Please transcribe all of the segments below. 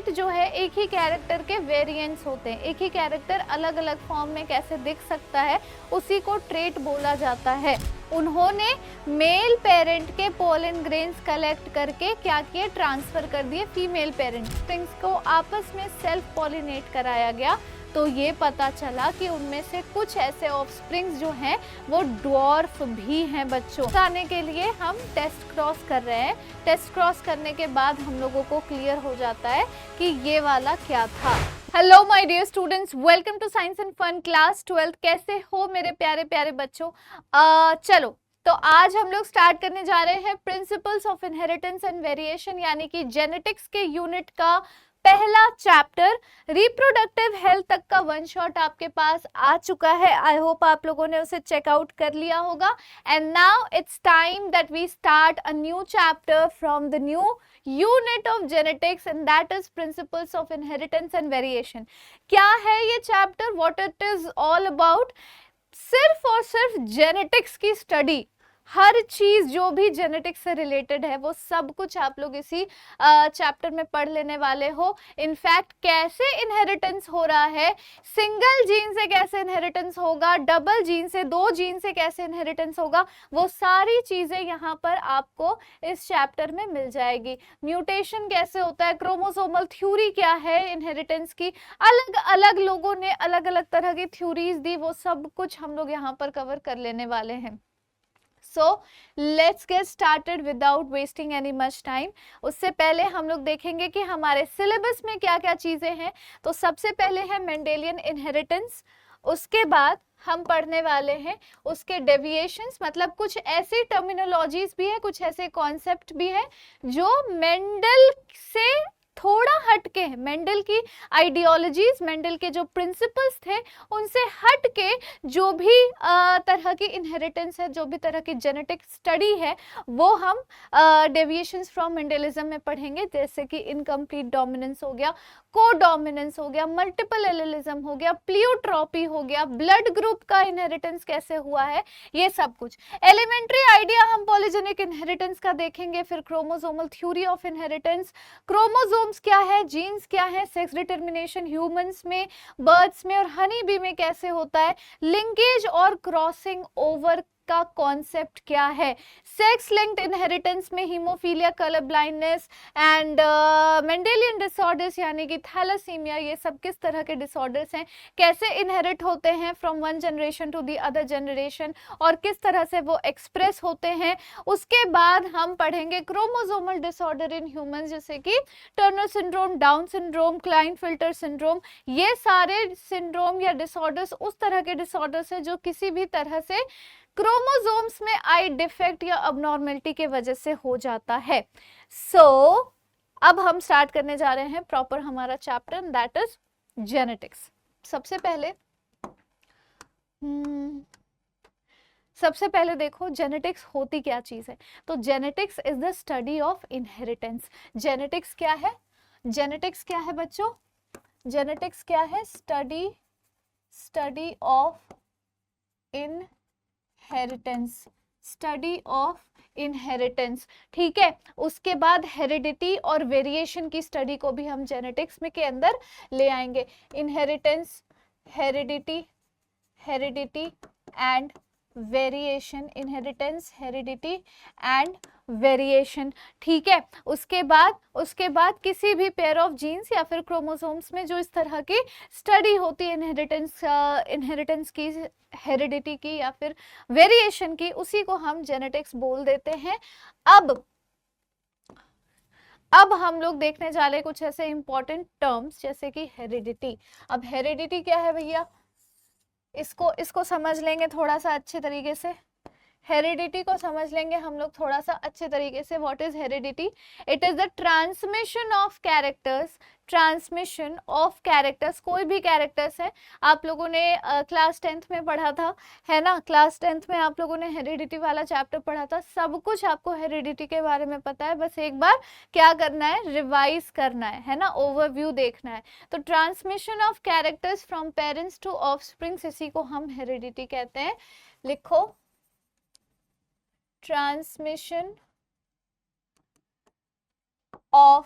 Trait जो है एक ही कैरेक्टर के वेरिएंट्स होते हैं, एक ही कैरेक्टर अलग अलग फॉर्म में कैसे दिख सकता है उसी को ट्रेट बोला जाता है। उन्होंने मेल पेरेंट के पोलन ग्रेन्स कलेक्ट करके क्या किए, ट्रांसफर कर दिए फीमेल पेरेंट स्प्रिंग्स को, आपस में सेल्फ पॉलिनेट कराया गया। तो ये पता चला कि उनमें से कुछ ऐसे ऑफस्प्रिंग्स जो हैं वो ड्वार्फ भी हैं बच्चों। बताने के लिए हम टेस्ट क्रॉस कर रहे हैं। टेस्ट क्रॉस करने के बाद हम लोगों को क्लियर हो जाता है कि ये वाला क्या था। Hello my dear students, welcome to science and fun class 12। कैसे हो मेरे प्यारे प्यारे बच्चों। चलो तो आज हम लोग स्टार्ट करने जा रहे हैं principles of inheritance and variation यानी कि जेनेटिक्स के यूनिट का पहला चैप्टर। रिप्रोडक्टिव हेल्थ तक का वन शॉट आपके पास आ चुका है। आई होप आप लोगों ने उसे चेकआउट कर लिया होगा। And now it's time that we start a new chapter from the new unit of genetics and that is principles of inheritance and variation. क्या है ये chapter, what it is all about? सिर्फ और सिर्फ genetics की study, हर चीज जो भी जेनेटिक्स से रिलेटेड है वो सब कुछ आप लोग इसी चैप्टर में पढ़ लेने वाले हो। इनफैक्ट कैसे इनहेरिटेंस हो रहा है, सिंगल जीन से कैसे इनहेरिटेंस होगा, डबल जीन से, दो जीन से कैसे इनहेरिटेंस होगा, वो सारी चीजें यहाँ पर आपको इस चैप्टर में मिल जाएगी। म्यूटेशन कैसे होता है, क्रोमोसोमल थ्योरी क्या है इनहेरिटेंस की, अलग अलग लोगों ने अलग अलग तरह की थ्योरीज दी, वो सब कुछ हम लोग यहाँ पर कवर कर लेने वाले हैं। So let's get started without wasting any much time। उससे पहले हम लोग देखेंगे कि हमारे सिलेबस में क्या क्या चीजें हैं। तो सबसे पहले है मेंडेलियन इनहेरिटेंस, उसके बाद हम पढ़ने वाले हैं उसके डेविएशंस, मतलब कुछ ऐसी टर्मिनोलॉजीज भी है, कुछ ऐसे कॉन्सेप्ट भी है जो मेंडल से थोड़ा हट के, मेंडल की आइडियोलॉजीज, मेंडल के जो प्रिंसिपल्स थे उनसे हट के जो भी तरह की इनहेरिटेंस है, जो भी तरह की जेनेटिक स्टडी है, वो हम डेविएशंस फ्रॉम मेंडलिज्म में पढ़ेंगे। जैसे कि इनकम्प्लीट डोमिनेंस हो गया, कोडोमिनेंस हो गया, मल्टीपल एलिलिज्म हो गया, प्लियोट्रॉपी हो गया, ब्लड ग्रुप का इनहेरिटेंस कैसे हुआ है, ये सब कुछ। एलिमेंट्री आइडिया हम पॉलीजेनिक इनहेरिटेंस का देखेंगे, फिर chromosomal theory of inheritance, chromosomes क्या है, जीन्स क्या है, सेक्स डिटर्मिनेशन ह्यूमंस में, बर्ड्स में और हनी बी में कैसे होता है, लिंकेज और क्रॉसिंग ओवर का कॉन्सेप्ट क्या है, सेक्स लिंक्ड इनहेरिटेंस में haemophilia, colour blindness and Mendelian disorders यानी कि थैलेसीमिया, ये सब किस तरह के डिसऑर्डर्स हैं, कैसे इनहेरिट होते हैं from one generation to the other generation और किस तरह से वो एक्सप्रेस होते हैं। उसके बाद हम पढ़ेंगे क्रोमोसोमल डिसऑर्डर इन ह्यूमंस जैसे कि Turner syndrome, Down syndrome, Klinefelter syndrome. ये सारे सिंड्रोम या डिसऑर्डर्स उस तरह के डिसऑर्डर्स हैं जो किसी भी तरह से क्रोमोसोम्स में आई डिफेक्ट या अबनॉर्मलिटी के वजह से हो जाता है। अब हम स्टार्ट करने जा रहे हैं प्रॉपर हमारा चैप्टर, दैट इज जेनेटिक्स। सबसे पहले देखो जेनेटिक्स होती क्या चीज है। तो genetics is the study of inheritance. Genetics क्या है, जेनेटिक्स क्या है बच्चों, जेनेटिक्स क्या है, study of inheritance, study of inheritance. ठीक है, उसके बाद हेरिडिटी और वेरिएशन की स्टडी को भी हम जेनेटिक्स में के अंदर ले आएंगे। Inheritance, heredity, heredity and variation, inheritance, heredity and variation. ठीक है, उसके बाद किसी भी पेयर ऑफ जीन्स या फिर क्रोमोसोम्स में जो इस तरह की स्टडी होती है इनहेरिटेंस की, हेरिडिटी की या फिर वेरिएशन की, उसी को हम जेनेटिक्स बोल देते हैं। अब हम लोग देखने जा रहे कुछ ऐसे इंपॉर्टेंट टर्म्स जैसे कि हेरिडिटी। अब हेरिडिटी क्या है भैया, इसको समझ लेंगे थोड़ा सा अच्छे तरीके से। हेरिडिटी को समझ लेंगे हम लोग थोड़ा सा अच्छे तरीके से। What is heredity? It is the transmission of characters, transmission of characters, कोई भी कैरेक्टर्स है। आप लोगों ने क्लास 10th में पढ़ा था, है ना, क्लास 10th में आप लोगों ने हेरिडिटी वाला चैप्टर पढ़ा था, सब कुछ आपको हेरिडिटी के बारे में पता है, बस एक बार क्या करना है, रिवाइज करना है ना, ओवरव्यू देखना है। तो transmission of characters from parents to offsprings, इसी को हम हेरिडिटी कहते हैं। लिखो, transmission of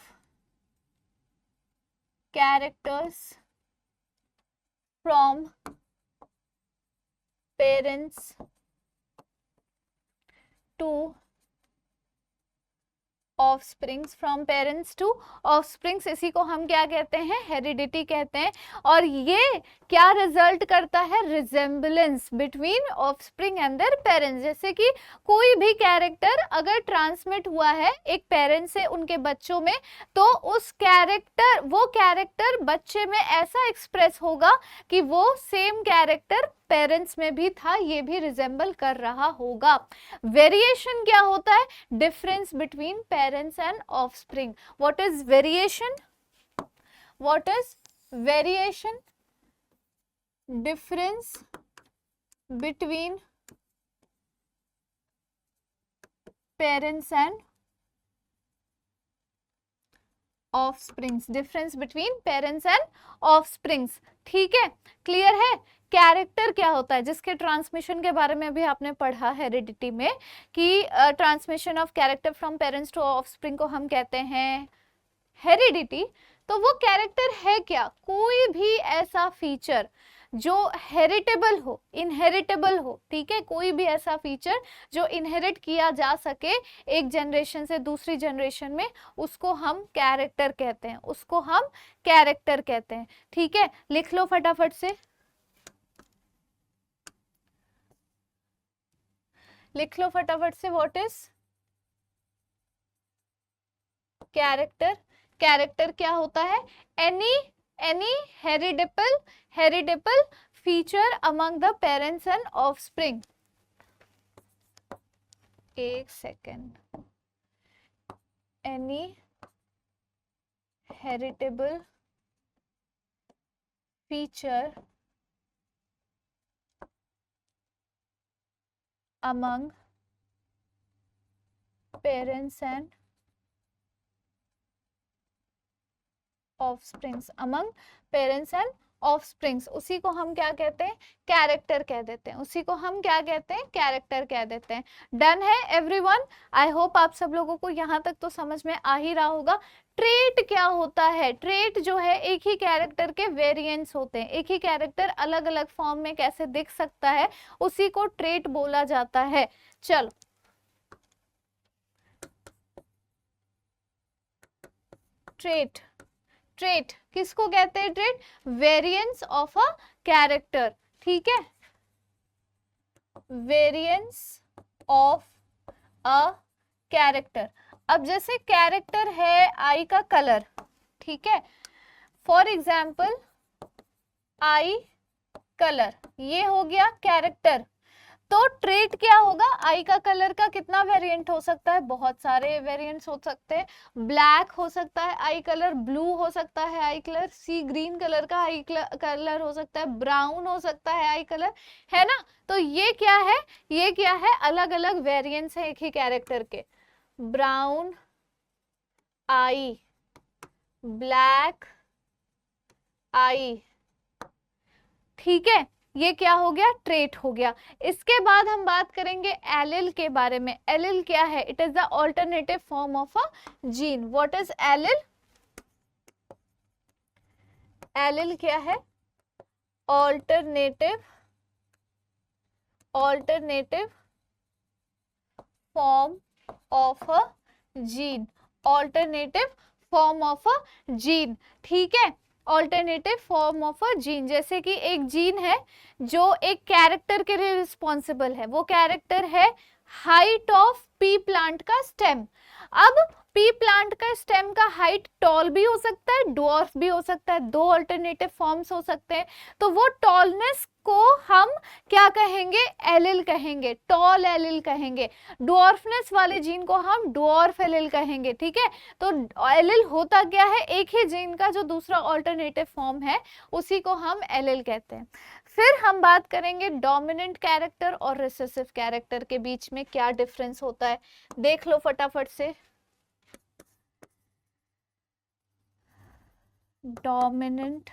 characters from parents to offsprings, from parents to offsprings, इसी को हम क्या कहते हैं, हेरिडिटी कहते हैं। और ये क्या रिजल्ट करता है, resemblance between offspring and their parents. जैसे कि कोई भी कैरेक्टर अगर ट्रांसमिट हुआ है एक पेरेंट्स से उनके बच्चों में, तो उस कैरेक्टर, वो कैरेक्टर बच्चे में ऐसा एक्सप्रेस होगा कि वो सेम कैरेक्टर पेरेंट्स में भी था, ये भी रिजेंबल कर रहा होगा। वेरिएशन क्या होता है, difference between parents and offspring. What is variation, what is variation, difference between parents and offsprings, difference between parents and offsprings. ठीक है, क्लियर है। कैरेक्टर क्या होता है, जिसके ट्रांसमिशन के बारे में भी आपने पढ़ा हेरिडिटी में कि transmission of character from parents to offspring को हम कहते हैं हेरिडिटी। तो वो कैरेक्टर है क्या, कोई भी ऐसा फीचर जो हेरिटेबल हो, इनहेरिटेबल हो, ठीक है, कोई भी ऐसा फीचर जो इनहेरिट किया जा सके एक जनरेशन से दूसरी जनरेशन में, उसको हम कैरेक्टर कहते हैं, उसको हम कैरेक्टर कहते हैं। ठीक है, लिख लो फटाफट से, लिख लो फटाफट से, व्हाट इज कैरेक्टर। कैरेक्टर क्या होता है, any heritable feature among the parents and offspring. एक second, any heritable feature among parents and offsprings, among parents and offsprings, उसी को हम क्या कहते हैं, कैरेक्टर कह देते हैं, उसी को हम क्या कहते हैं, कैरेक्टर कह देते हैं। डन है एवरीवन, आई होप आप सब लोगों को यहाँ तक तो समझ में आ ही रहा होगा। ट्रेट क्या होता है, ट्रेट जो है एक ही कैरेक्टर के वेरिएंट्स होते हैं, एक ही कैरेक्टर अलग अलग फॉर्म में कैसे दिख सकता है, उसी को ट्रेट बोला जाता है। चलो, ट्रेट, ट्रेट किसको कहते हैं, trait, variance of a character. ठीक है, वेरिएंस ऑफ अ कैरेक्टर। अब जैसे कैरेक्टर है आई का कलर, ठीक है, फॉर एग्जाम्पल आई कलर, ये हो गया कैरेक्टर। तो ट्रेट क्या होगा, आई का कलर का कितना वेरिएंट हो सकता है, बहुत सारे वेरिएंट्स हो सकते हैं। ब्लैक हो सकता है आई कलर, ब्लू हो सकता है आई कलर, सी ग्रीन कलर का आई कलर हो सकता है, ब्राउन हो सकता है आई कलर, है ना। तो ये क्या है, ये क्या है, अलग अलग वेरिएंट्स है एक ही कैरेक्टर के। ब्राउन आई, ब्लैक आई, ठीक है, ये क्या हो गया, ट्रेट हो गया। इसके बाद हम बात करेंगे एलिल के बारे में। एलिल क्या है, it is the alternative form of a gene. What is allele, allele क्या है, alternative form of a gene, alternative form of a gene. ठीक है, alternative form of a gene, जैसे कि एक जीन है जो एक कैरेक्टर के लिए रिस्पॉन्सिबल है, वो कैरेक्टर है हाइट ऑफ पी प्लांट का स्टेम। अब पी प्लांट का स्टेम का हाइट टॉल भी हो सकता है, डॉर्फ भी हो सकता है, दो अल्टरनेटिव फॉर्म्स हो सकते हैं। तो वो टॉलनेस को हम क्या कहेंगे, एलिल कहेंगे, टॉल एलिल कहेंगे। डॉर्फनेस वाले जीन को हम डॉर्फ एलिल कहेंगे। ठीक है, तो एलिल होता क्या है, एक ही जीन का जो दूसरा ऑल्टरनेटिव फॉर्म है उसी को हम एलिल कहते हैं। फिर हम बात करेंगे डोमिनेंट कैरेक्टर और रिसेसिव कैरेक्टर के बीच में क्या डिफरेंस होता है, देख लो फटाफट से। Dominant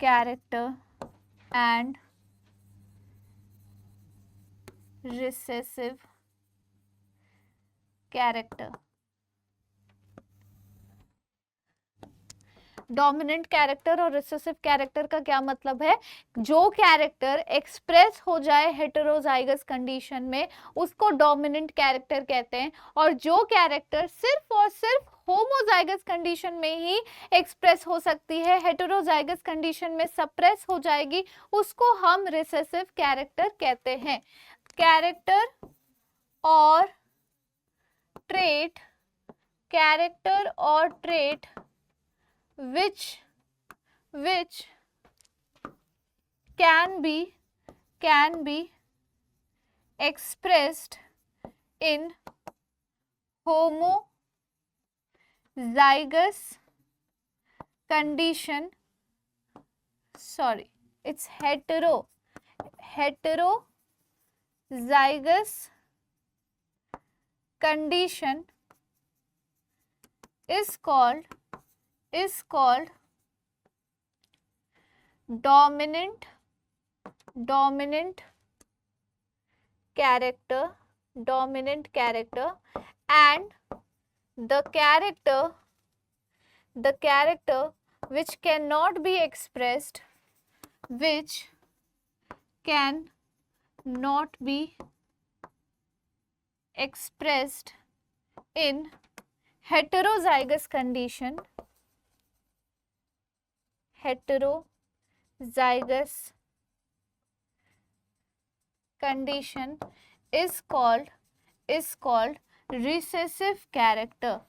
character and recessive character. Dominant character और रिसेसिव कैरेक्टर का क्या मतलब है? जो कैरेक्टर एक्सप्रेस हो जाए हेटेरोजाइगस कंडीशन में उसको डोमिनेंट कैरेक्टर कहते हैं, और जो कैरेक्टर सिर्फ और सिर्फ होमोजाइगस कंडीशन में ही एक्सप्रेस हो सकती है, हेटेरोजाइगस कंडीशन में सप्रेस हो जाएगी, उसको हम रिसेसिव कैरेक्टर कहते हैं। कैरेक्टर और ट्रेट, कैरेक्टर और trait which can be expressed in homozygous condition, sorry, it's heterozygous condition is called dominant character, and the character which cannot be expressed, in heterozygous condition is called recessive character,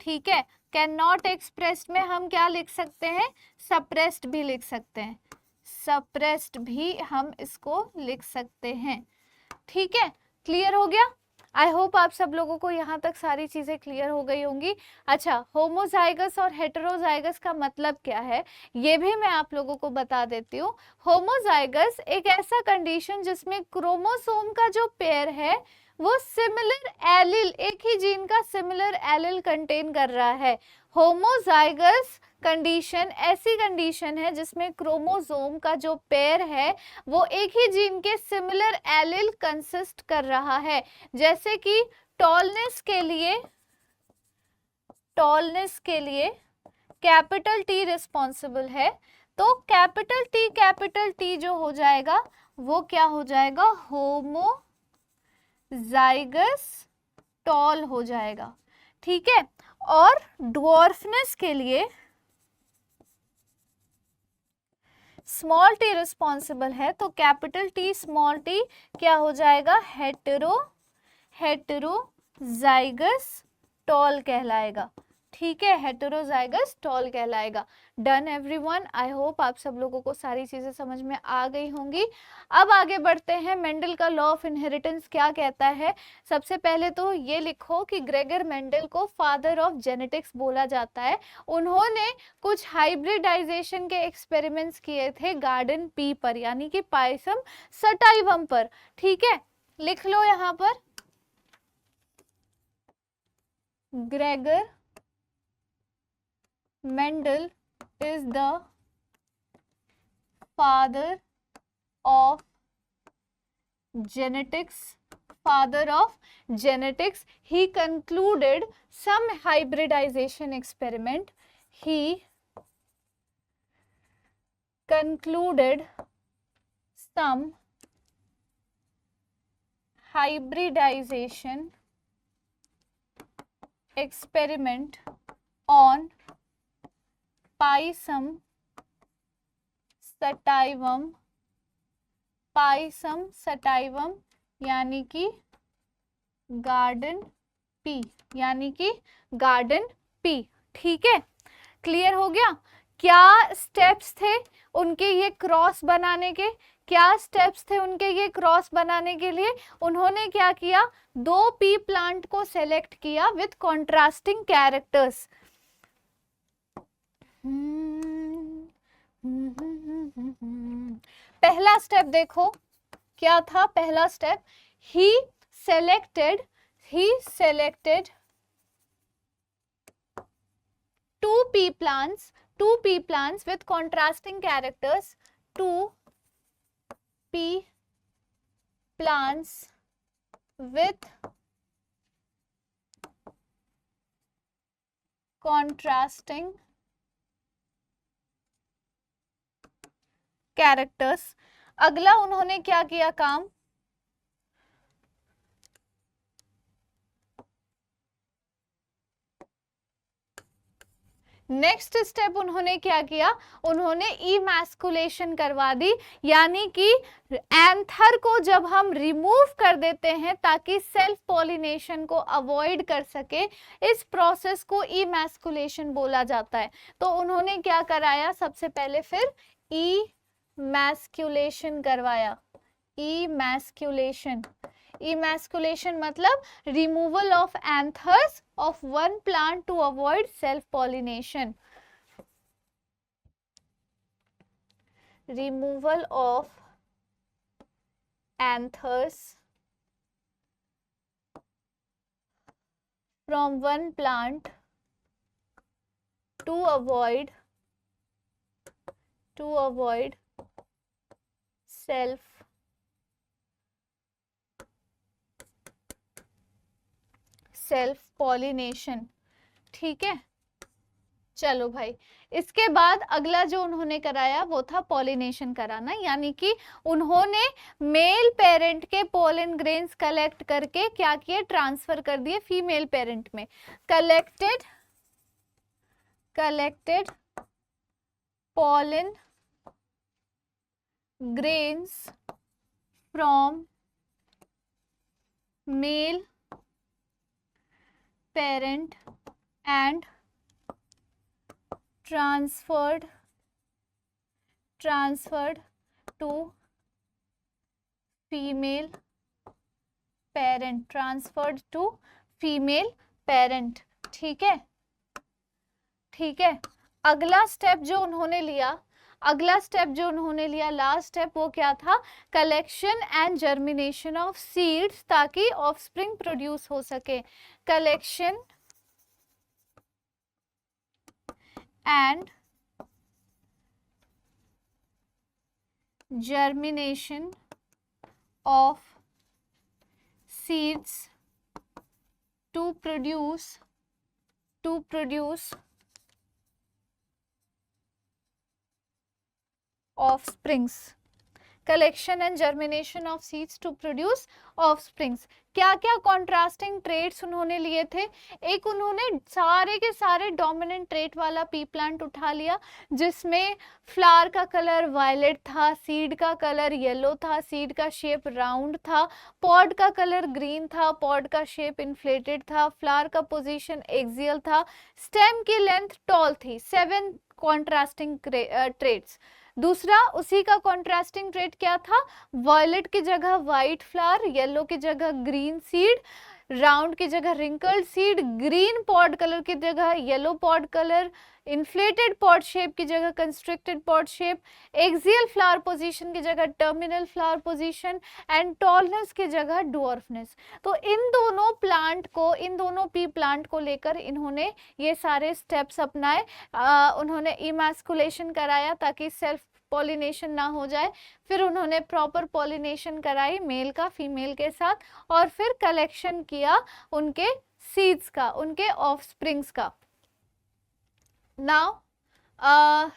ठीक है। Can not expressed में हम क्या लिख सकते हैं? Suppressed भी लिख सकते हैं, सप्रेस्ड भी हम इसको लिख सकते हैं, ठीक है। क्लियर हो गया? आई होप आप सब लोगों को यहाँ तक सारी चीजें क्लियर हो गई होंगी। अच्छा, होमोजाइगस और हेटेरोजाइगस का मतलब क्या है ये भी मैं आप लोगों को बता देती हूँ। होमोजाइगस एक ऐसा कंडीशन जिसमें क्रोमोसोम का जो पेयर है वो सिमिलर एलिल, एक ही जीन का सिमिलर एलिल कंटेन कर रहा है। होमोजाइगस कंडीशन ऐसी कंडीशन है जिसमें क्रोमोसोम का जो पेयर है वो एक ही जीन के सिमिलर एलिल कंसिस्ट कर रहा है। जैसे कि टॉलनेस के लिए कैपिटल टी रिस्पॉन्सिबल है, तो कैपिटल टी जो हो जाएगा वो क्या हो जाएगा? होमोजाइगस टॉल हो जाएगा, ठीक है। और ड्वार्फनेस के लिए स्मॉल टी रिस्पॉन्सिबल है, तो कैपिटल टी स्मॉल टी क्या हो जाएगा? हेटेरोजाइगस टॉल कहलाएगा, ठीक है, हेटेरोजाइगस टॉल कहलाएगा। डन एवरीवन, आई होप आप सब लोगों को सारी चीजें समझ में आ गई होंगी। अब आगे बढ़ते हैं। मेंडल का लॉ ऑफ इनहेरिटेंस क्या कहता है? सबसे पहले तो ये लिखो कि ग्रेगर मेंडल को फादर ऑफ जेनेटिक्स बोला जाता है। उन्होंने कुछ हाइब्रिडाइजेशन के एक्सपेरिमेंट्स किए थे गार्डन पी पर, यानी कि पायसम सटाइवम पर, ठीक है। लिख लो यहाँ पर, Gregor Mendel is the father of genetics. He concluded some hybridization experiment. He concluded some hybridization experiment on payasam sativum यानी कि गार्डन पी, ठीक है। क्लियर हो गया? क्या स्टेप्स थे उनके ये क्रॉस बनाने के? लिए उन्होंने क्या किया? 2 पी प्लांट को सेलेक्ट किया विथ कॉन्ट्रास्टिंग कैरेक्टर्स। पहला स्टेप देखो क्या था? पहला step, he selected 2 pea plants with contrasting characters, 2 pea plants with contrasting characters. अगला उन्होंने क्या किया काम, नेक्स्ट स्टेप उन्होंने क्या किया, उन्होंने इमैस्कुलेशन करवा दी, यानी कि एंथर को जब हम रिमूव कर देते हैं ताकि सेल्फ पॉलिनेशन को अवॉइड कर सके, इस प्रोसेस को इमैस्कुलेशन बोला जाता है। तो उन्होंने क्या कराया, सबसे पहले फिर इमैस्कुलेशन करवाया। इमैस्कुलेशन मतलब removal of anthers of one plant to avoid self pollination. Removal of anthers from one plant to avoid self pollination। ठीक है, चलो भाई, इसके बाद अगला जो उन्होंने कराया वो था पॉलिनेशन कराना, यानी कि उन्होंने मेल पेरेंट के पोलन ग्रेन्स कलेक्ट करके क्या किए, ट्रांसफर कर दिए फीमेल पेरेंट में। Collected pollen grains from male parent and transferred to female parent। ठीक है, अगला स्टेप जो उन्होंने लिया, लास्ट स्टेप वो क्या था, collection and germination of seeds, ताकि ऑफस्प्रिंग प्रोड्यूस हो सके। Collection and germination of seeds to produce offsprings। Collection and germination of seeds to produce offsprings. क्या क्या कॉन्ट्रास्टिंग ट्रेट्स उन्होंने लिए थे, एक उन्होंने सारे के सारे डोमिनेंट ट्रेट वाला पी प्लांट उठा लिया, जिसमें फ्लावर का कलर वायलेट था, सीड का कलर येलो था, सीड का शेप राउंड था, पॉड का कलर ग्रीन था, पॉड का शेप इन्फ्लेटेड था, फ्लावर का पोजीशन एक्सियल था, स्टेम की लेंथ टॉल थी। 7 कॉन्ट्रास्टिंग ट्रेट्स। दूसरा उसी का कॉन्ट्रास्टिंग ट्रेट क्या था, वायलेट की जगह व्हाइट फ्लावर, येलो की जगह ग्रीन सीड, राउंड की जगह wrinkled seed, green pod colour की जगह yellow pod colour, inflated pod shape की जगह constricted pod shape, axial flower position की जगह terminal flower position, and tallness की जगह डॉर्फनेस। तो इन दोनों पी प्लांट को लेकर इन्होंने ये सारे स्टेप्स अपनाए। उन्होंने इमैस्कुलेशन कराया ताकि सेल्फ पॉलिनेशन ना हो जाए, फिर उन्होंने प्रॉपर पॉलिनेशन कराई मेल का फीमेल के साथ, और फिर कलेक्शन किया उनके सीड्स का, उनके ऑफस्प्रिंग्स का। Now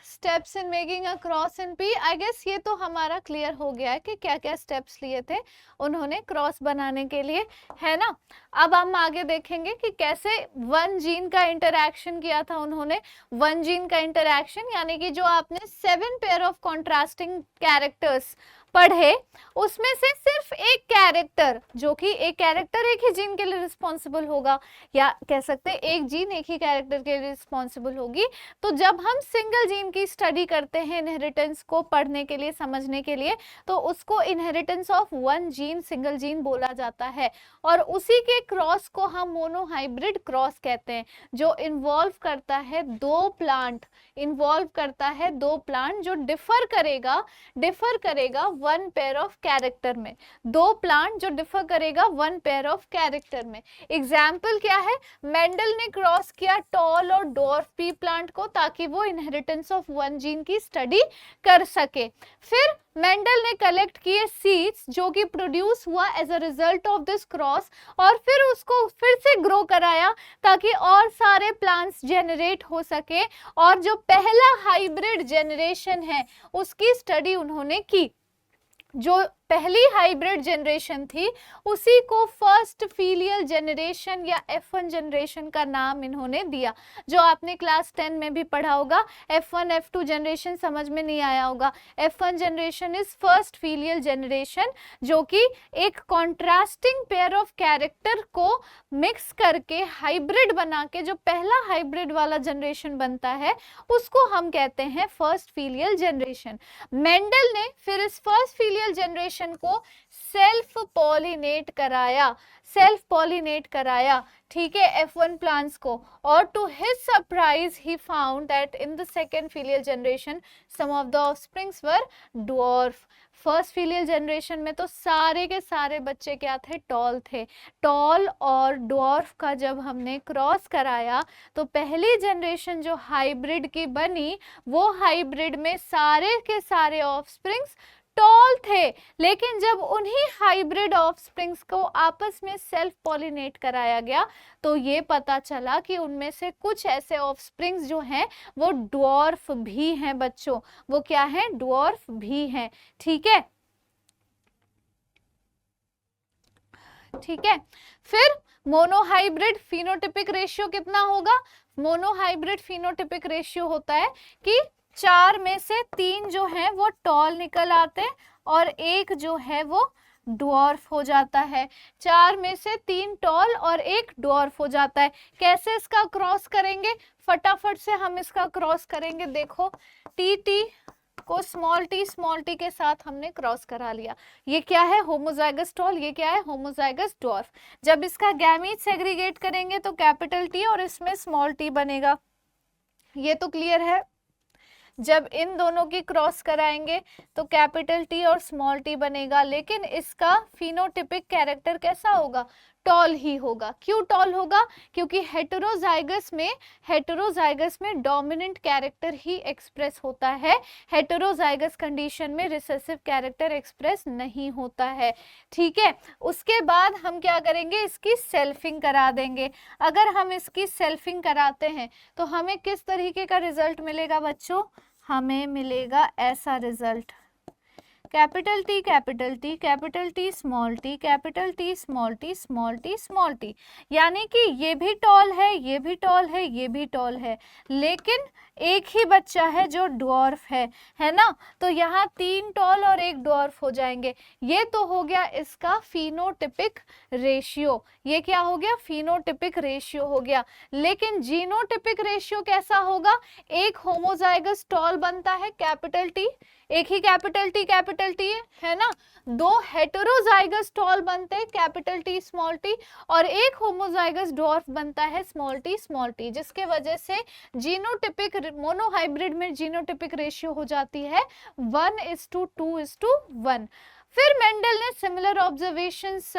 steps in making a cross in pea, I guess ये तो हमारा क्लियर हो गया है कि क्या क्या स्टेप्स लिए थे उन्होंने क्रॉस बनाने के लिए, है ना। अब हम आगे देखेंगे कि कैसे वन जीन का इंटरैक्शन किया था उन्होंने। वन जीन का इंटरैक्शन यानी कि जो आपने 7 पेयर ऑफ कॉन्ट्रास्टिंग कैरेक्टर्स पढ़े, उसमें से सिर्फ एक कैरेक्टर, जो कि एक कैरेक्टर एक ही जीन के लिए रिस्पॉन्सिबल होगा, या कह सकते हैं एक जीन एक ही कैरेक्टर के लिए रिस्पॉन्सिबल होगी। तो जब हम सिंगल जीन की स्टडी करते हैं इनहेरिटेंस को पढ़ने के लिए, समझने के लिए, तो उसको inheritance of one gene, single gene बोला जाता है। और उसी के क्रॉस को हम मोनोहाइब्रिड क्रॉस कहते हैं, जो इन्वॉल्व करता है दो प्लांट, जो डिफर करेगा वन पेयर ऑफ कैरेक्टर में, दो प्लांट जो डिफर करेगा वन पेयर ऑफ कैरेक्टर में। एग्जाम्पल क्या है, मेंडल ने क्रॉस किया टॉल और डॉर्फ पी प्लांट को ताकि वो इनहेरिटेंस ऑफ वन जीन की स्टडी कर सके। फिर मेंडल ने कलेक्ट किए सीड्स जो कि प्रोड्यूस हुआ as a result of this cross, और फिर उसको फिर से ग्रो कराया ताकि और सारे प्लांट्स जेनरेट हो सके, और जो पहला हाइब्रिड जनरेशन है उसकी स्टडी उन्होंने की। जो पहली हाइब्रिड जनरेशन थी उसी को फर्स्ट फीलियल जनरेशन या F1 जनरेशन का नाम इन्होंने दिया, जो आपने क्लास 10 में भी पढ़ा होगा। F1 F2 जनरेशन समझ में नहीं आया होगा। F1 generation is first filial generation, जो कि एक कॉन्ट्रास्टिंग पेयर ऑफ कैरेक्टर को मिक्स करके हाइब्रिड बना के जो पहला हाइब्रिड वाला जनरेशन बनता है उसको हम कहते हैं फर्स्ट फीलियल जनरेशन। मेंडल ने फिर इस फर्स्ट फीलियल जनरेशन को सेल्फ पॉलिनेट कराया, ठीक है, F1 प्लांट्स को, और to his surprise he found that in the second filial generation some of the offsprings were dwarf. First filial generation में तो सारे के सारे बच्चे क्या थे, टॉल थे। टॉल और ड्वार्फ का जब हमने क्रॉस कराया तो पहली जनरेशन जो हाइब्रिड की बनी वो हाइब्रिड में सारे के सारे ऑफस्प्रिंग्स टॉल थे, लेकिन जब उन्हीं हाइब्रिड ऑफस्प्रिंग्स को आपस में सेल्फ पॉलिनेट कराया गया तो ये पता चला कि उनमें से कुछ ऐसे ऑफस्प्रिंग्स जो हैं वो ड्वार्फ भी हैं बच्चों। वो क्या है, ड्वार्फ भी हैं, ठीक है, ठीक है। फिर मोनोहाइब्रिड फिनोटिपिक रेशियो कितना होगा? मोनोहाइब्रिड फिनोटिपिक रेशियो होता है कि 4 में से 3 जो है वो टॉल निकल आते हैं और एक जो है वो ड्वार्फ हो जाता है। 4 में से 3 टॉल और एक ड्वार्फ हो जाता है। कैसे इसका क्रॉस करेंगे? फटाफट से हम इसका क्रॉस करेंगे। देखो, टी को स्मॉल टी के साथ हमने क्रॉस करा लिया। ये क्या है, होमोजाइगस टॉल, ये क्या है, होमोजाइगस ड्वार्फ। जब इसका गैमीट सेग्रीगेट करेंगे तो कैपिटल टी और इसमें स्मॉल टी बनेगा। ये तो क्लियर है। जब इन दोनों की क्रॉस कराएंगे तो कैपिटल टी और स्मॉल टी बनेगा, लेकिन इसका फिनोटिपिक कैरेक्टर कैसा होगा, टॉल ही होगा। क्यों टॉल होगा? क्योंकि हेटेरोजाइगस में डोमिनेंट कैरेक्टर ही एक्सप्रेस होता है। हेटेरोजाइगस कंडीशन में रिसेसिव कैरेक्टर एक्सप्रेस नहीं होता है, ठीक है। उसके बाद हम क्या करेंगे, इसकी सेल्फिंग करा देंगे। अगर हम इसकी सेल्फिंग कराते हैं तो हमें किस तरीके का रिजल्ट मिलेगा बच्चों? हमें मिलेगा ऐसा result, capital T capital T capital T small T capital T small T small T small T, यानी कि ये भी टॉल है, ये भी टॉल है, ये भी टॉल है, लेकिन एक ही बच्चा है जो ड्वार्फ है ना। तो यहाँ 3 टॉल और एक ड्वार्फ हो जाएंगे। ये तो हो गया इसका फिनोटिपिक रेशियो। ये क्या हो गया? फिनोटिपिक रेशियो हो गया। लेकिन जीनोटिपिक रेशियो कैसा होगा? एक होमोजाइगस टॉल बनता है कैपिटल टी, एक ही कैपिटल टी है ना। 2 हेटेरोजाइगस टॉल बनते हैं कैपिटल टी स्मॉल टी, और एक होमोजाइगस ड्वार्फ बनता है स्मॉल टी, जिसके वजह से जीनोटिपिक मोनोहाइब्रिड में जीनोटिपिक रेशियो हो जाती है 1:2:1। फिर मेंडल ने सिमिलर ऑब्जर्वेशंस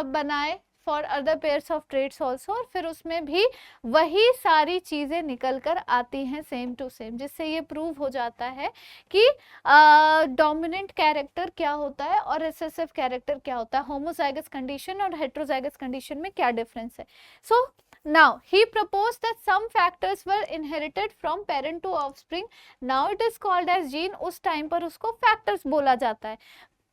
बनाए for other pairs of traits also, और फिर उसमें भी वही सारी चीजें निकल कर आती हैं सेम टू सेम, जिससे ये प्रूव हो जाता है कि डोमिनेंट कैरेक्टर क्या होता है और रिसेसिव कैरेक्टर क्या होता है, होमोजाइगस कंडीशन और हेटेरोजाइगस कंडीशन में क्या डिफरेंस है। सो now he proposed that some factors were inherited from parent to offspring. Now it is called as gene. उस टाइम पर उसको factors बोला जाता है।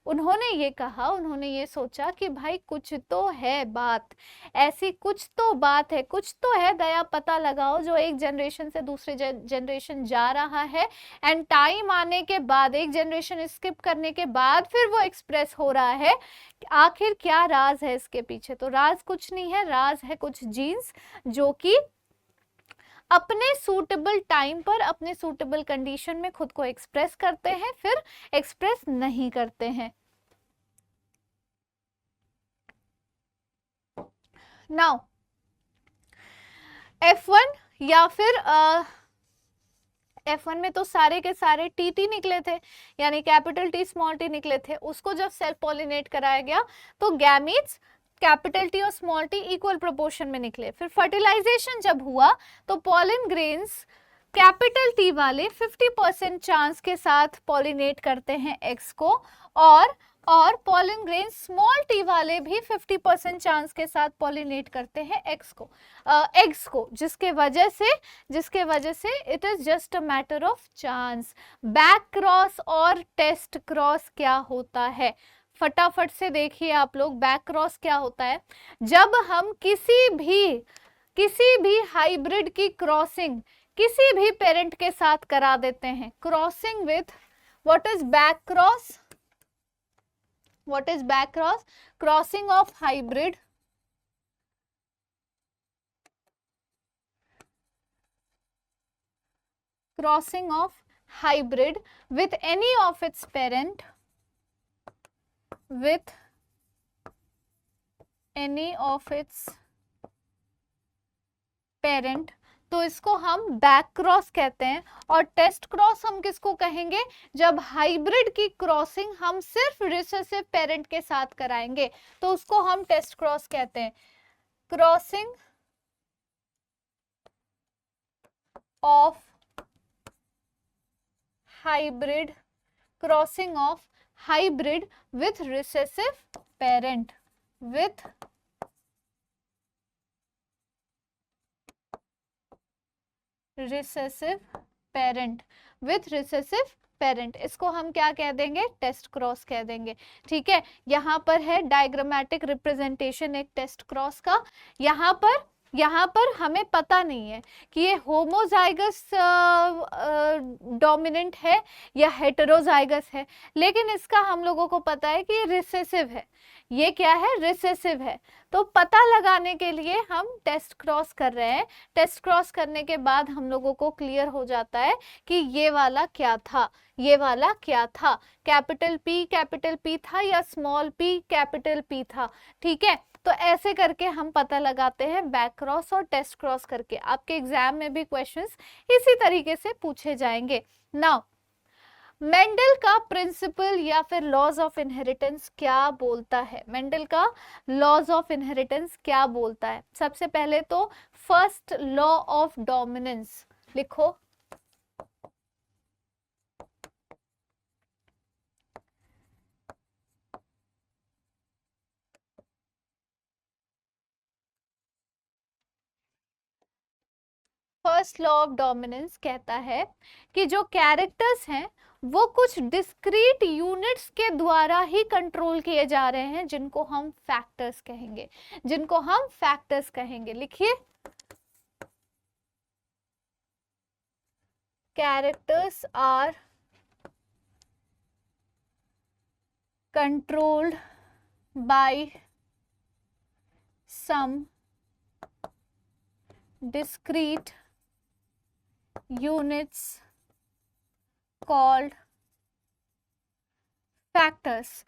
उन्होंने ये कहा, उन्होंने ये सोचा कि भाई कुछ तो है बात, ऐसी कुछ तो बात है, कुछ तो है दया, पता लगाओ, जो एक जनरेशन से दूसरे जनरेशन जा रहा है एंड टाइम आने के बाद, एक जनरेशन स्किप करने के बाद फिर वो एक्सप्रेस हो रहा है। आखिर क्या राज है इसके पीछे? तो राज कुछ नहीं है, राज है कुछ जीन्स जो कि अपने सूटेबल टाइम पर अपने सूटेबल कंडीशन में खुद को एक्सप्रेस करते हैं, फिर एक्सप्रेस नहीं करते हैं। नाउ F1 या फिर F1 में तो सारे के सारे टी निकले थे, यानी कैपिटल टी स्मॉल टी निकले थे, उसको जब सेल्फ पॉलिनेट कराया गया तो गैमीट्स कैपिटल टी और स्मॉल टी इक्वल प्रोपोर्शन में निकले। फिर फर्टिलाइजेशन जब हुआ तो पॉलन ग्रेन्स कैपिटल टी वाले 50% चांस के साथ पॉलिनेट करते हैं एग्स को, और पॉलन ग्रेन स्मॉल टी वाले भी 50% चांस के साथ पॉलिनेट करते हैं एग्स को, जिसके वजह से it is just a matter of chance. Back cross और टेस्ट क्रॉस क्या होता है, फटाफट से देखिए आप लोग। बैक क्रॉस क्या होता है, जब हम किसी भी हाइब्रिड की क्रॉसिंग किसी भी पेरेंट के साथ करा देते हैं। Crossing with, what is back cross, crossing of hybrid with any of its parent, तो इसको हम बैक क्रॉस कहते हैं। और टेस्ट क्रॉस हम किसको कहेंगे, जब हाइब्रिड की क्रॉसिंग हम सिर्फ रिसेसिव पेरेंट के साथ कराएंगे तो उसको हम टेस्ट क्रॉस कहते हैं। Crossing of hybrid with recessive parent, with recessive parent, इसको हम क्या कह देंगे, टेस्ट क्रॉस कह देंगे। ठीक है, यहाँ पर है डायग्रामेटिक रिप्रेजेंटेशन एक टेस्ट क्रॉस का। यहाँ पर हमें पता नहीं है कि ये होमोजाइगस डोमिनेंट है या हेटेरोजाइगस है, लेकिन इसका हम लोगों को पता है कि ये रिसेसिव है। ये क्या है, रिसेसिव है। तो पता लगाने के लिए हम टेस्ट क्रॉस कर रहे हैं। टेस्ट क्रॉस करने के बाद हम लोगों को क्लियर हो जाता है कि ये वाला क्या था, कैपिटल पी था या स्मॉल p कैपिटल P था। ठीक है, तो ऐसे करके हम पता लगाते हैं बैक क्रॉस और टेस्ट क्रॉस करके। आपके एग्जाम में भी क्वेश्चंस इसी तरीके से पूछे जाएंगे। नाउ मेंडल का प्रिंसिपल या फिर लॉज ऑफ इनहेरिटेंस क्या बोलता है, क्या बोलता है। सबसे पहले तो फर्स्ट लॉ ऑफ डोमिनेंस लिखो। फर्स्ट लॉ ऑफ डोमिनेंस कहता है कि जो कैरेक्टर्स हैं वो कुछ डिस्क्रीट यूनिट्स के द्वारा ही कंट्रोल किए जा रहे हैं, जिनको हम फैक्टर्स कहेंगे। लिखिए, characters are controlled by some discrete units called factors,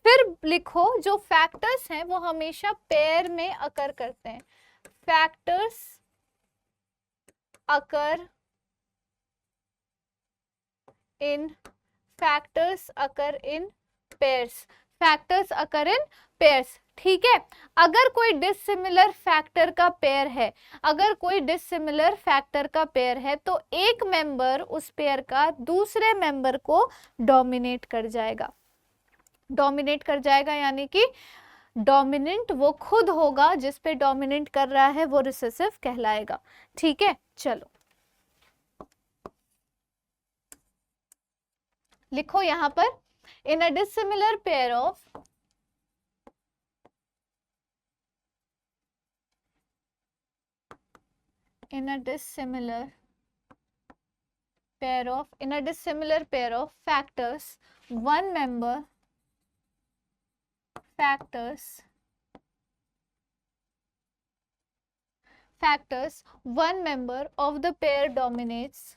फिर लिखो, जो फैक्टर्स हैं वो हमेशा पेयर में अकर करते हैं। फैक्टर्स अकर इन पेयर्स। ठीक है, अगर कोई डिसिमिलर फैक्टर का पेयर है तो एक मेंबर उस पेयर का दूसरे मेंबर को डोमिनेट कर जाएगा, यानी कि डोमिनेंट वो खुद होगा, जिस पे डोमिनेट कर रहा है वो रिसेसिव कहलाएगा। ठीक है, चलो लिखो यहां पर, in a dissimilar pair of in a dissimilar pair of factors, one member of the pair dominates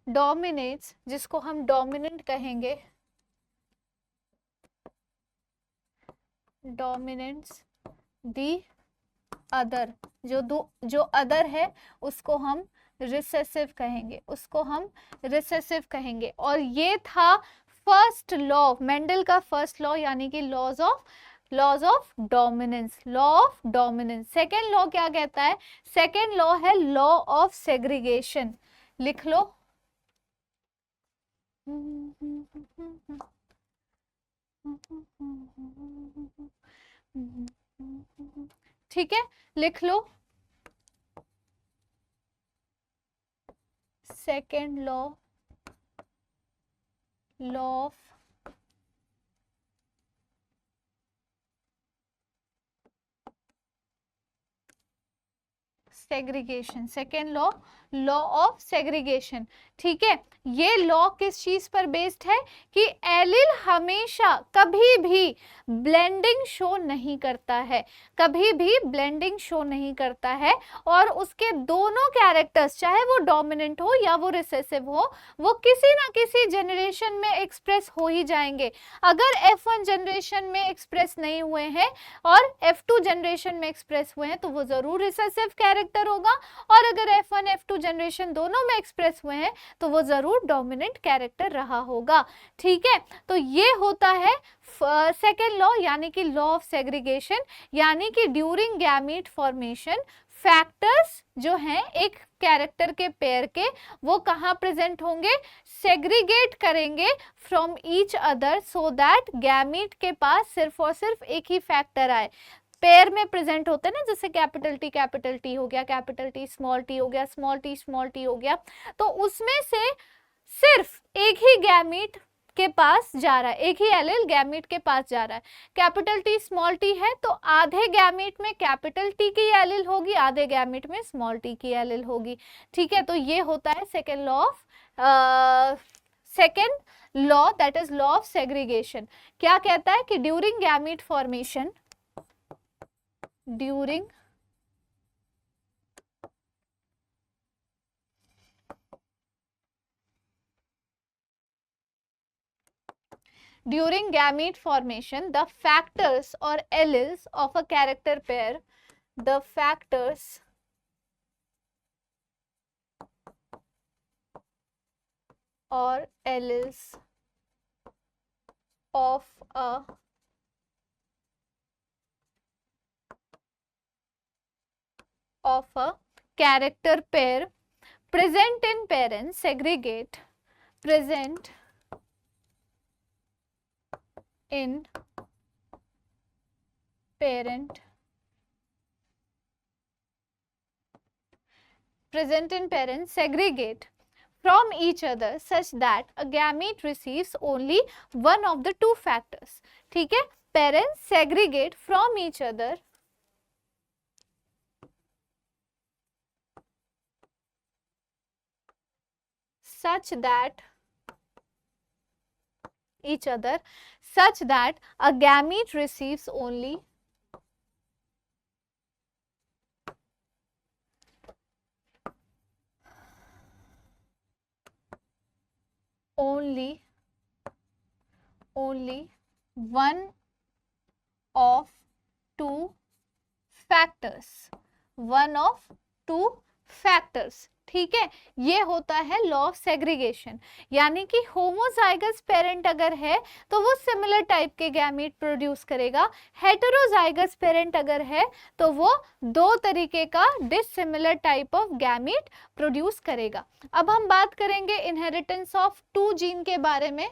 dominates, जिसको हम डोमिनेंट कहेंगे, डोमिनेंट्स दी अदर, जो अदर है उसको हम रिसेसिव कहेंगे, उसको हम रिसेसिव कहेंगे। और ये था फर्स्ट लॉ, मेंडल का फर्स्ट लॉ, यानी कि laws of dominance, law of dominance. Second law क्या कहता है? सेकेंड लॉ है लॉ ऑफ सेग्रीगेशन। लिख लो। ठीक है, लिख लो। Second law of segregation, second law of segregation. ठीक है, ये लॉ किस चीज पर बेस्ड है कि एलिल हमेशा कभी भी ब्लेंडिंग शो नहीं करता है, कभी भी ब्लेंडिंग शो नहीं करता है, और उसके दोनों कैरेक्टर्स, चाहे वो डोमिनेंट हो या वो रिसेसिव हो, वो किसी ना किसी जनरेशन में एक्सप्रेस हो ही जाएंगे। अगर F1 जनरेशन में एक्सप्रेस नहीं हुए हैं और F2 जनरेशन में एक्सप्रेस हुए हैं तो वो जरूर रिसेसिव कैरेक्टर होगा, और अगर F1 F2 जनरेशन दोनों में एक्सप्रेस हुए हैं तो वो जरूर डोमिनेंट कैरेक्टर रहा होगा। ठीक है, तो ये होता है सेकेंड लॉ, यानी कि लॉ ऑफ सेग्रीगेशन, यानी कि ड्यूरिंग गैमीट फॉर्मेशन फैक्टर्स जो हैं एक कैरेक्टर के पेयर के, वो कहाँ प्रेजेंट होंगे? सेग्रीगेट करेंगे from each other, so that gamete के पास सिर्फ और सिर्फ एक ही फैक्टर आए। पेयर में प्रेजेंट होते हैं ना, जैसे कैपिटल टी हो गया, कैपिटल टी स्मॉल टी हो गया, स्मॉल टी हो गया, तो उसमें से सिर्फ एक ही गैमीट के पास जा रहा है, एक ही एलिल गैमीट के पास जा रहा है। कैपिटल टी स्मॉल टी है तो आधे गैमीट में कैपिटल टी की एलिल होगी, आधे गैमीट में स्मॉल टी की एलिल होगी। ठीक है, तो ये होता है second law of second law, that is law of segregation. क्या कहता है कि during gamete formation, during gamete formation, the factors or alleles of a character pair, the factors or alleles of a character pair present in parents segregate, present in parent, segregate from each other such that a gamete receives only one of the two factors. ठीक है, parents segregate from each other such that a gamete receives only one of two factors, ठीक है, ये होता है law of segregation. यानी कि homozygous parent अगर है तो वो सिमिलर टाइप के गैमीट प्रोड्यूस करेगा, हेटेरोजाइगस पेरेंट अगर है तो वो दो तरीके का dissimilar type of gamete produce करेगा। अब हम बात करेंगे इनहेरिटेंस ऑफ टू जीन के बारे में,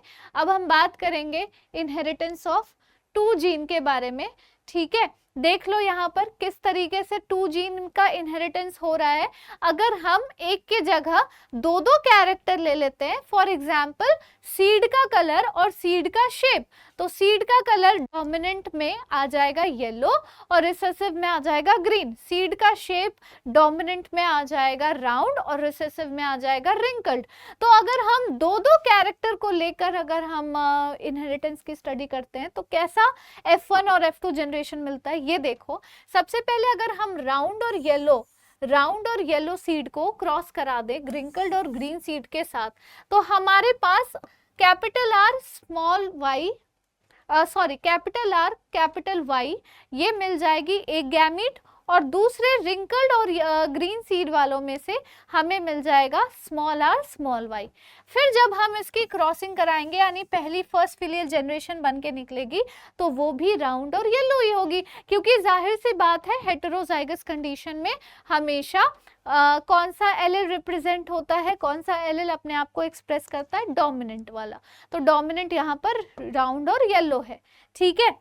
के बारे में। ठीक है, देख लो यहाँ पर किस तरीके से टू जीन का इनहेरिटेंस हो रहा है। अगर हम एक के जगह दो दो कैरेक्टर ले लेते हैं, फॉर एग्जाम्पल सीड का कलर और सीड का शेप, तो सीड का कलर डोमिनेंट में आ जाएगा येलो और रिसेसिव में आ जाएगा ग्रीन, सीड का शेप डोमिनेंट में आ जाएगा राउंड और रिसेसिव में आ जाएगा रिंकल्ड। तो अगर हम दो दो कैरेक्टर को लेकर अगर हम इनहेरिटेंस की स्टडी करते हैं तो कैसा F1 और F2 जनरेशन मिलता है, ये देखो। सबसे पहले अगर हम राउंड और येलो सीड को क्रॉस करा दे रिंकल्ड और ग्रीन सीड के साथ, तो हमारे पास capital R small y sorry capital R capital Y, ये मिल जाएगी एक गैमीट, और दूसरे रिंकल्ड और ग्रीन सीड वालों में से हमें मिल जाएगा स्मॉल आर स्मॉल वाई। फिर जब हम इसकी क्रॉसिंग कराएंगे यानी पहली फर्स्ट फिलियल जनरेशन बन के निकलेगी तो वो भी राउंड और येलो ही होगी, क्योंकि जाहिर सी बात है हेटेरोजाइगस कंडीशन में हमेशा कौन सा एलील रिप्रेजेंट होता है, कौन सा एलील अपने आप को एक्सप्रेस करता है, डोमिनेंट वाला। तो डोमिनेंट यहाँ पर राउंड और येलो है, ठीक है।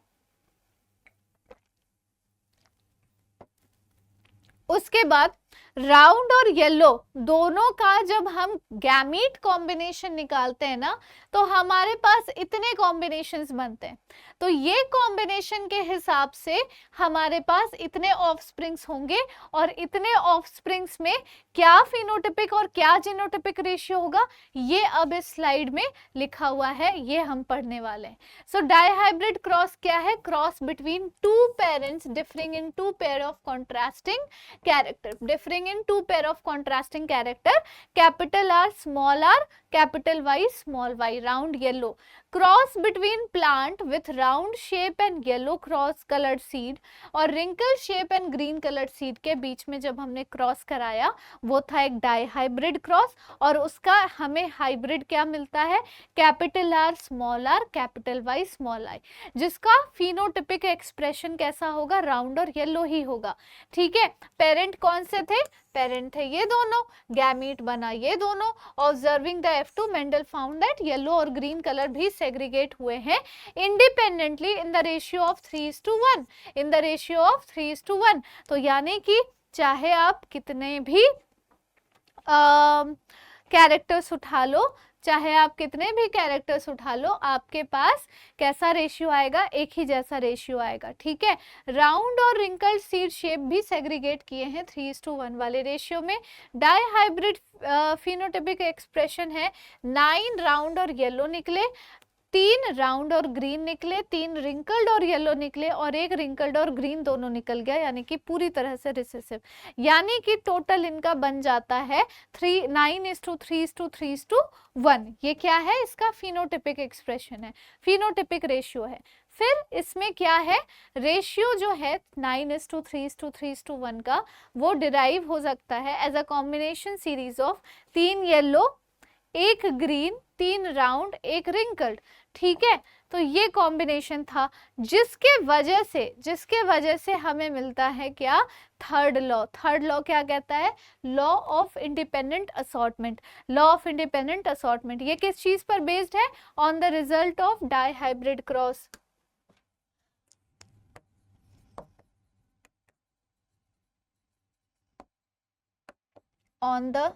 उसके बाद राउंड और येलो दोनों का जब हम गैमीट कॉम्बिनेशन निकालते हैं ना तो हमारे पास इतने कॉम्बिनेशंस बनते हैं, तो ये कॉम्बिनेशन के हिसाब से हमारे पास इतने ऑफस्प्रिंग्स होंगे, और इतने ऑफस्प्रिंग्स में क्या फिनोटिपिक और क्या जीनोटिपिक रेशियो होगा ये अब इस स्लाइड में लिखा हुआ है, ये हम पढ़ने वाले हैं। सो डाइहाइब्रिड क्रॉस क्या है? Cross between two parents differing in two pair of contrasting character, differing in two pair of contrasting character, capital R small r, capital Y small y, round yellow. Cross between plant with round shape and yellow cross colored seed और wrinkle shape and green colored seed के बीच में जब हमने cross कराया वो था एक dihybrid cross, और उसका हमें हाइब्रिड क्या मिलता है? Capital R small r, capital Y small i, जिसका फिनोटिपिक एक्सप्रेशन कैसा होगा? राउंड और येलो ही होगा, ठीक है। पेरेंट कौन से थे? पेरेंट थे ये दोनों, गैमीट बना ये दोनों। Observing the F2 Mendel found that yellow और ग्रीन कलर भी सेग्रीगेट हुए हैं independently in the ratio of 3:1, in the ratio of 3:1। तो यानी कि चाहे आप कितने भी कैरेक्टर्स उठा लो, चाहे आप कितने भी कैरेक्टर्स उठा लो, आपके पास कैसा रेशियो आएगा? एक ही जैसा रेशियो आएगा, ठीक है। राउंड और रिंकल्ड सीड शेप भी सेग्रीगेट किए हैं 3:1 वाले रेशियो में। डाइहाइब्रिड फिनोटिपिक एक्सप्रेशन है 9 राउंड और येलो निकले, 3 राउंड और ग्रीन निकले, 3 रिंकल्ड और येलो निकले, और 1 रिंकल्ड और ग्रीन दोनों निकल गया, यानी कि पूरी तरह से रिसेसिव। यानी कि टोटल इनका बन जाता है 9:3:3:1। ये क्या है? इसका फिनोटिपिक एक्सप्रेशन है, फिनोटिपिक रेशियो है। फिर इसमें क्या है? रेशियो जो है 9:3:3:1 का वो डिराइव हो सकता है as a combination series of 3 yellow, 1 green, 3 round, 1 wrinkled, ठीक है। तो ये कॉम्बिनेशन था जिसके वजह से हमें मिलता है क्या? Third law. थर्ड लॉ क्या कहता है? Law of independent assortment. Law of independent assortment ये किस चीज पर बेस्ड है? On the result of dihybrid cross. On the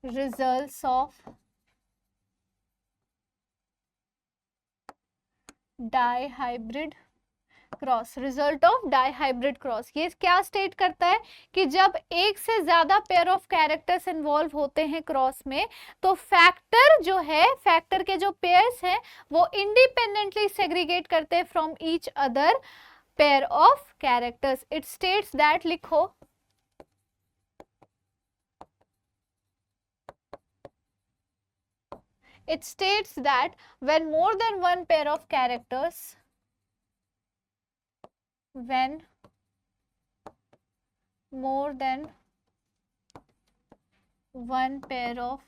results of dihybrid cross, result of dihybrid cross. ये क्या स्टेट करता है कि जब एक से ज्यादा पेयर ऑफ कैरेक्टर्स इन्वॉल्व होते हैं क्रॉस में तो फैक्टर जो है, फैक्टर के जो पेयर्स हैं वो इंडिपेंडेंटली सेग्रीगेट करते हैं from each other pair of characters. It states that, लिखो, it states that when more than one pair of characters, when more than one pair of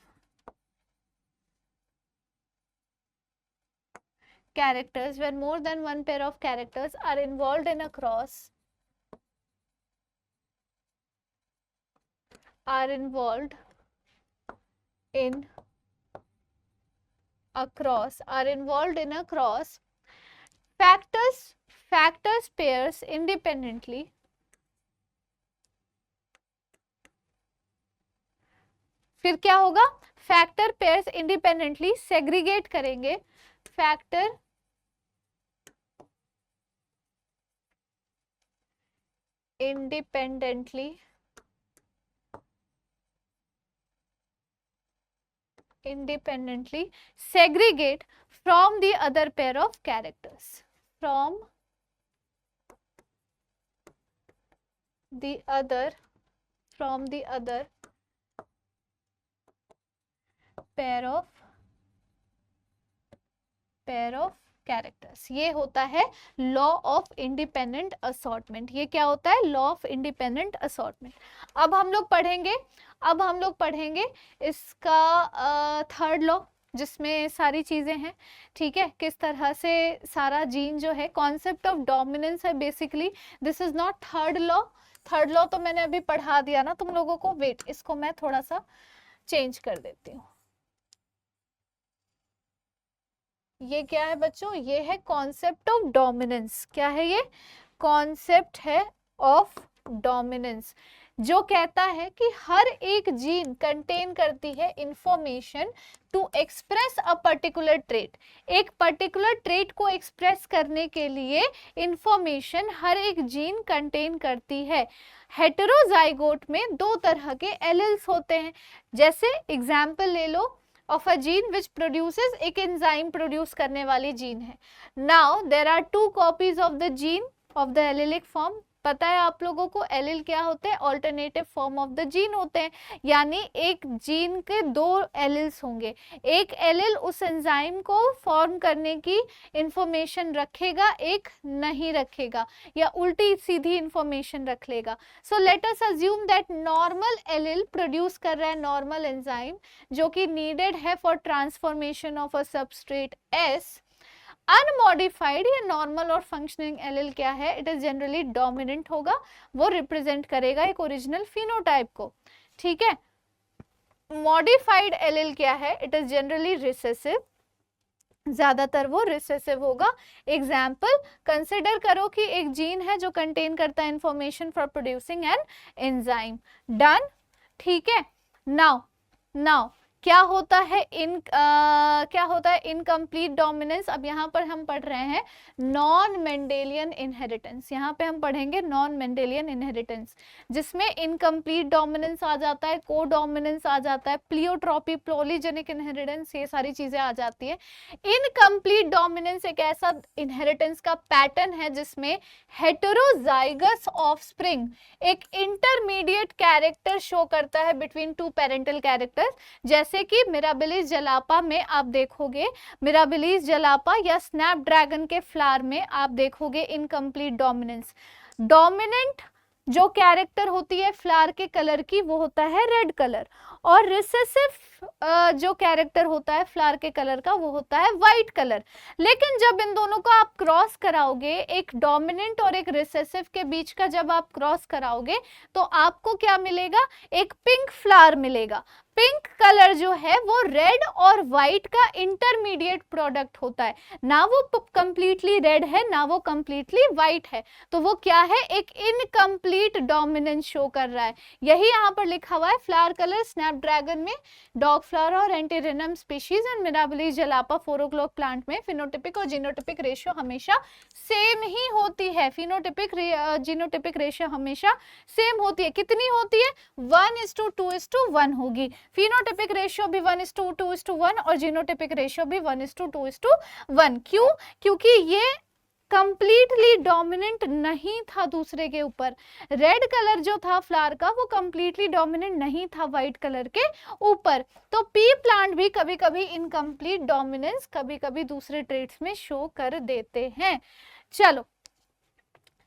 characters, when more than one pair of characters are involved in a cross, are involved in a cross, are involved in a cross, factors pairs independently, फिर क्या होगा? Factor pairs independently segregate करेंगे, factor independently segregate from the other pair of characters, from the other pair of pair of characters. ये होता है law of independent assortment. ये क्या होता है? Law of independent assortment. अब हम लोग पढ़ेंगे इसका थर्ड लॉ, जिसमें सारी चीजें हैं, ठीक है, किस तरह से सारा जीन जो है, कॉन्सेप्ट ऑफ डोमिनेंस है basically. This is not third law, third law तो मैंने अभी पढ़ा दिया ना तुम लोगों को। वेट, इसको मैं थोड़ा सा चेंज कर देती हूँ। ये क्या है बच्चों? ये है कॉन्सेप्ट ऑफ डोमिनेंस। क्या है ये? कॉन्सेप्ट है ऑफ डोमिनेंस, जो कहता है कि हर एक जीन कंटेन करती है information to express a particular trait. एक पर्टिकुलर ट्रेट को एक्सप्रेस करने के लिए इंफॉर्मेशन हर एक जीन कंटेन करती है। हेटेरोजाइगोट में दो तरह के एलील्स होते हैं। जैसे एग्जाम्पल ले लो of a gene which produces, एक एंजाइम प्रोड्यूस करने वाली जीन है। Now there are two copies of the gene of the allelic form। पता है आप लोगों को एलिल क्या होते हैं? Alternative form of the gene होते हैं, यानी एक जीन के दो एलिल्स होंगे। एक एलिल उस एंजाइम को फॉर्म करने की इंफॉर्मेशन रखेगा, एक नहीं रखेगा, या उल्टी सीधी इंफॉर्मेशन रख लेगा। So let us assume that normal allele produce कर रहा है नॉर्मल एंजाइम, जो कि नीडेड है for transformation of a substrate S. Unmodified या नॉर्मल और फंक्शनिंग एलिल क्या है? इट इज जनरली डोमिनेंट होगा, वो रिप्रेजेंट करेगा एक ओरिजिनल फिनोटाइप को, ठीक है। मॉडिफाइड एलिल क्या है? इट इज जनरली रिसेसिव, ज्यादातर वो रिसेसिव होगा। एग्जाम्पल कंसिडर करो कि एक जीन है जो कंटेन करता है information for producing an enzyme. Done, ठीक है। नाउ क्या होता है इनकम्प्लीट डोमिनेंस? अब यहाँ पर हम पढ़ रहे हैं नॉन मेंडेलियन इनहेरिटेंस। यहाँ पे हम पढ़ेंगे नॉन मेंडेलियन इनहेरिटेंस, जिसमें इनकम्प्लीट डोमिनेंस आ जाता है, को डोमिनेंस आ जाता है, प्लियोट्रॉपी, पॉलीजेनिक इनहेरिटेंस, ये सारी चीजें आ जाती है। इनकम्प्लीट डोमिनेंस एक ऐसा इनहेरिटेंस का पैटर्न है जिसमें हेटेरोजाइगस ऑफस्प्रिंग एक इंटरमीडिएट कैरेक्टर शो करता है बिटवीन टू पेरेंटल कैरेक्टर्स। जैसे कि मिराबिलिस जलापा में आप देखोगे, मिराबिलिस जलापा या स्नैपड्रैगन के फ्लावर में आप देखोगे इनकम्प्लीट डोमिनेंस। डोमिनेंट जो कैरेक्टर होती है फ्लावर के कलर की, वो होता है रेड कलर, और रिसेसिव जो कैरेक्टर होता है फ्लावर के कलर का, वो होता है व्हाइट कलर। लेकिन जब इन दोनों को आप क्रॉस कराओगे, एक डोमिनेंट और एक रिसेसिव के बीच का जब आप क्रॉस कराओगे, तो आपको क्या मिलेगा? एक पिंक फ्लावर मिलेगा। पिंक कलर जो है वो रेड और व्हाइट का इंटरमीडिएट प्रोडक्ट होता है, ना वो कंप्लीटली रेड है ना वो कंप्लीटली व्हाइट है, तो वो क्या है? एक इनकम्प्लीट डोमिनेंस शो कर रहा है। यही यहाँ पर लिखा हुआ है, फ्लावर कलर स्नैपड्रैगन में, डॉग फ्लावर और Antirrhinum species and Mirabilis jalapa 4 o'clock plant में फिनोटिपिक और जीनोटिपिक रेशियो हमेशा सेम ही होती है। फिनोटिपिक जीनोटिपिक रेशियो हमेशा सेम होती है। कितनी होती है? 1:2:1 होगी। फिनोटिपिक रेशियो भी 1:2:1 और जीनोटिपिक रेशियो भी 1:2:1। क्यों? क्योंकि ये कंप्लीटली डोमिनेंट नहीं था दूसरे के ऊपर। रेड कलर जो था फ्लावर का, वो कंप्लीटली डोमिनेंट नहीं था व्हाइट कलर के ऊपर। तो पी प्लांट भी कभी कभी इनकम्प्लीट डोमिनेंस कभी कभी दूसरे ट्रेट्स में शो कर देते हैं। चलो,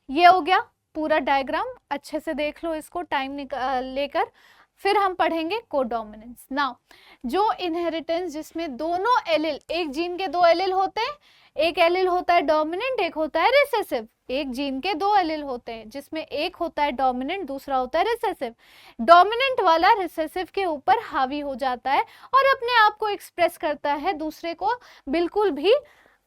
ये हो गया पूरा डायग्राम, अच्छे से देख लो इसको टाइम लेकर। फिर हम पढ़ेंगे कोडोमिनेंस। नाउ, जो इनहेरिटेंस जिसमें दोनों एलिल, एक जीन के दो एलिल होते हैं, एक एलिल होता है डोमिनेंट, एक होता है रिसेसिव। एक जीन के दो एलिल होते हैं जिसमें एक होता है डोमिनेंट, दूसरा होता है रिसेसिव। डोमिनेंट वाला रिसेसिव के ऊपर हावी हो जाता है और अपने आप को एक्सप्रेस करता है, दूसरे को बिल्कुल भी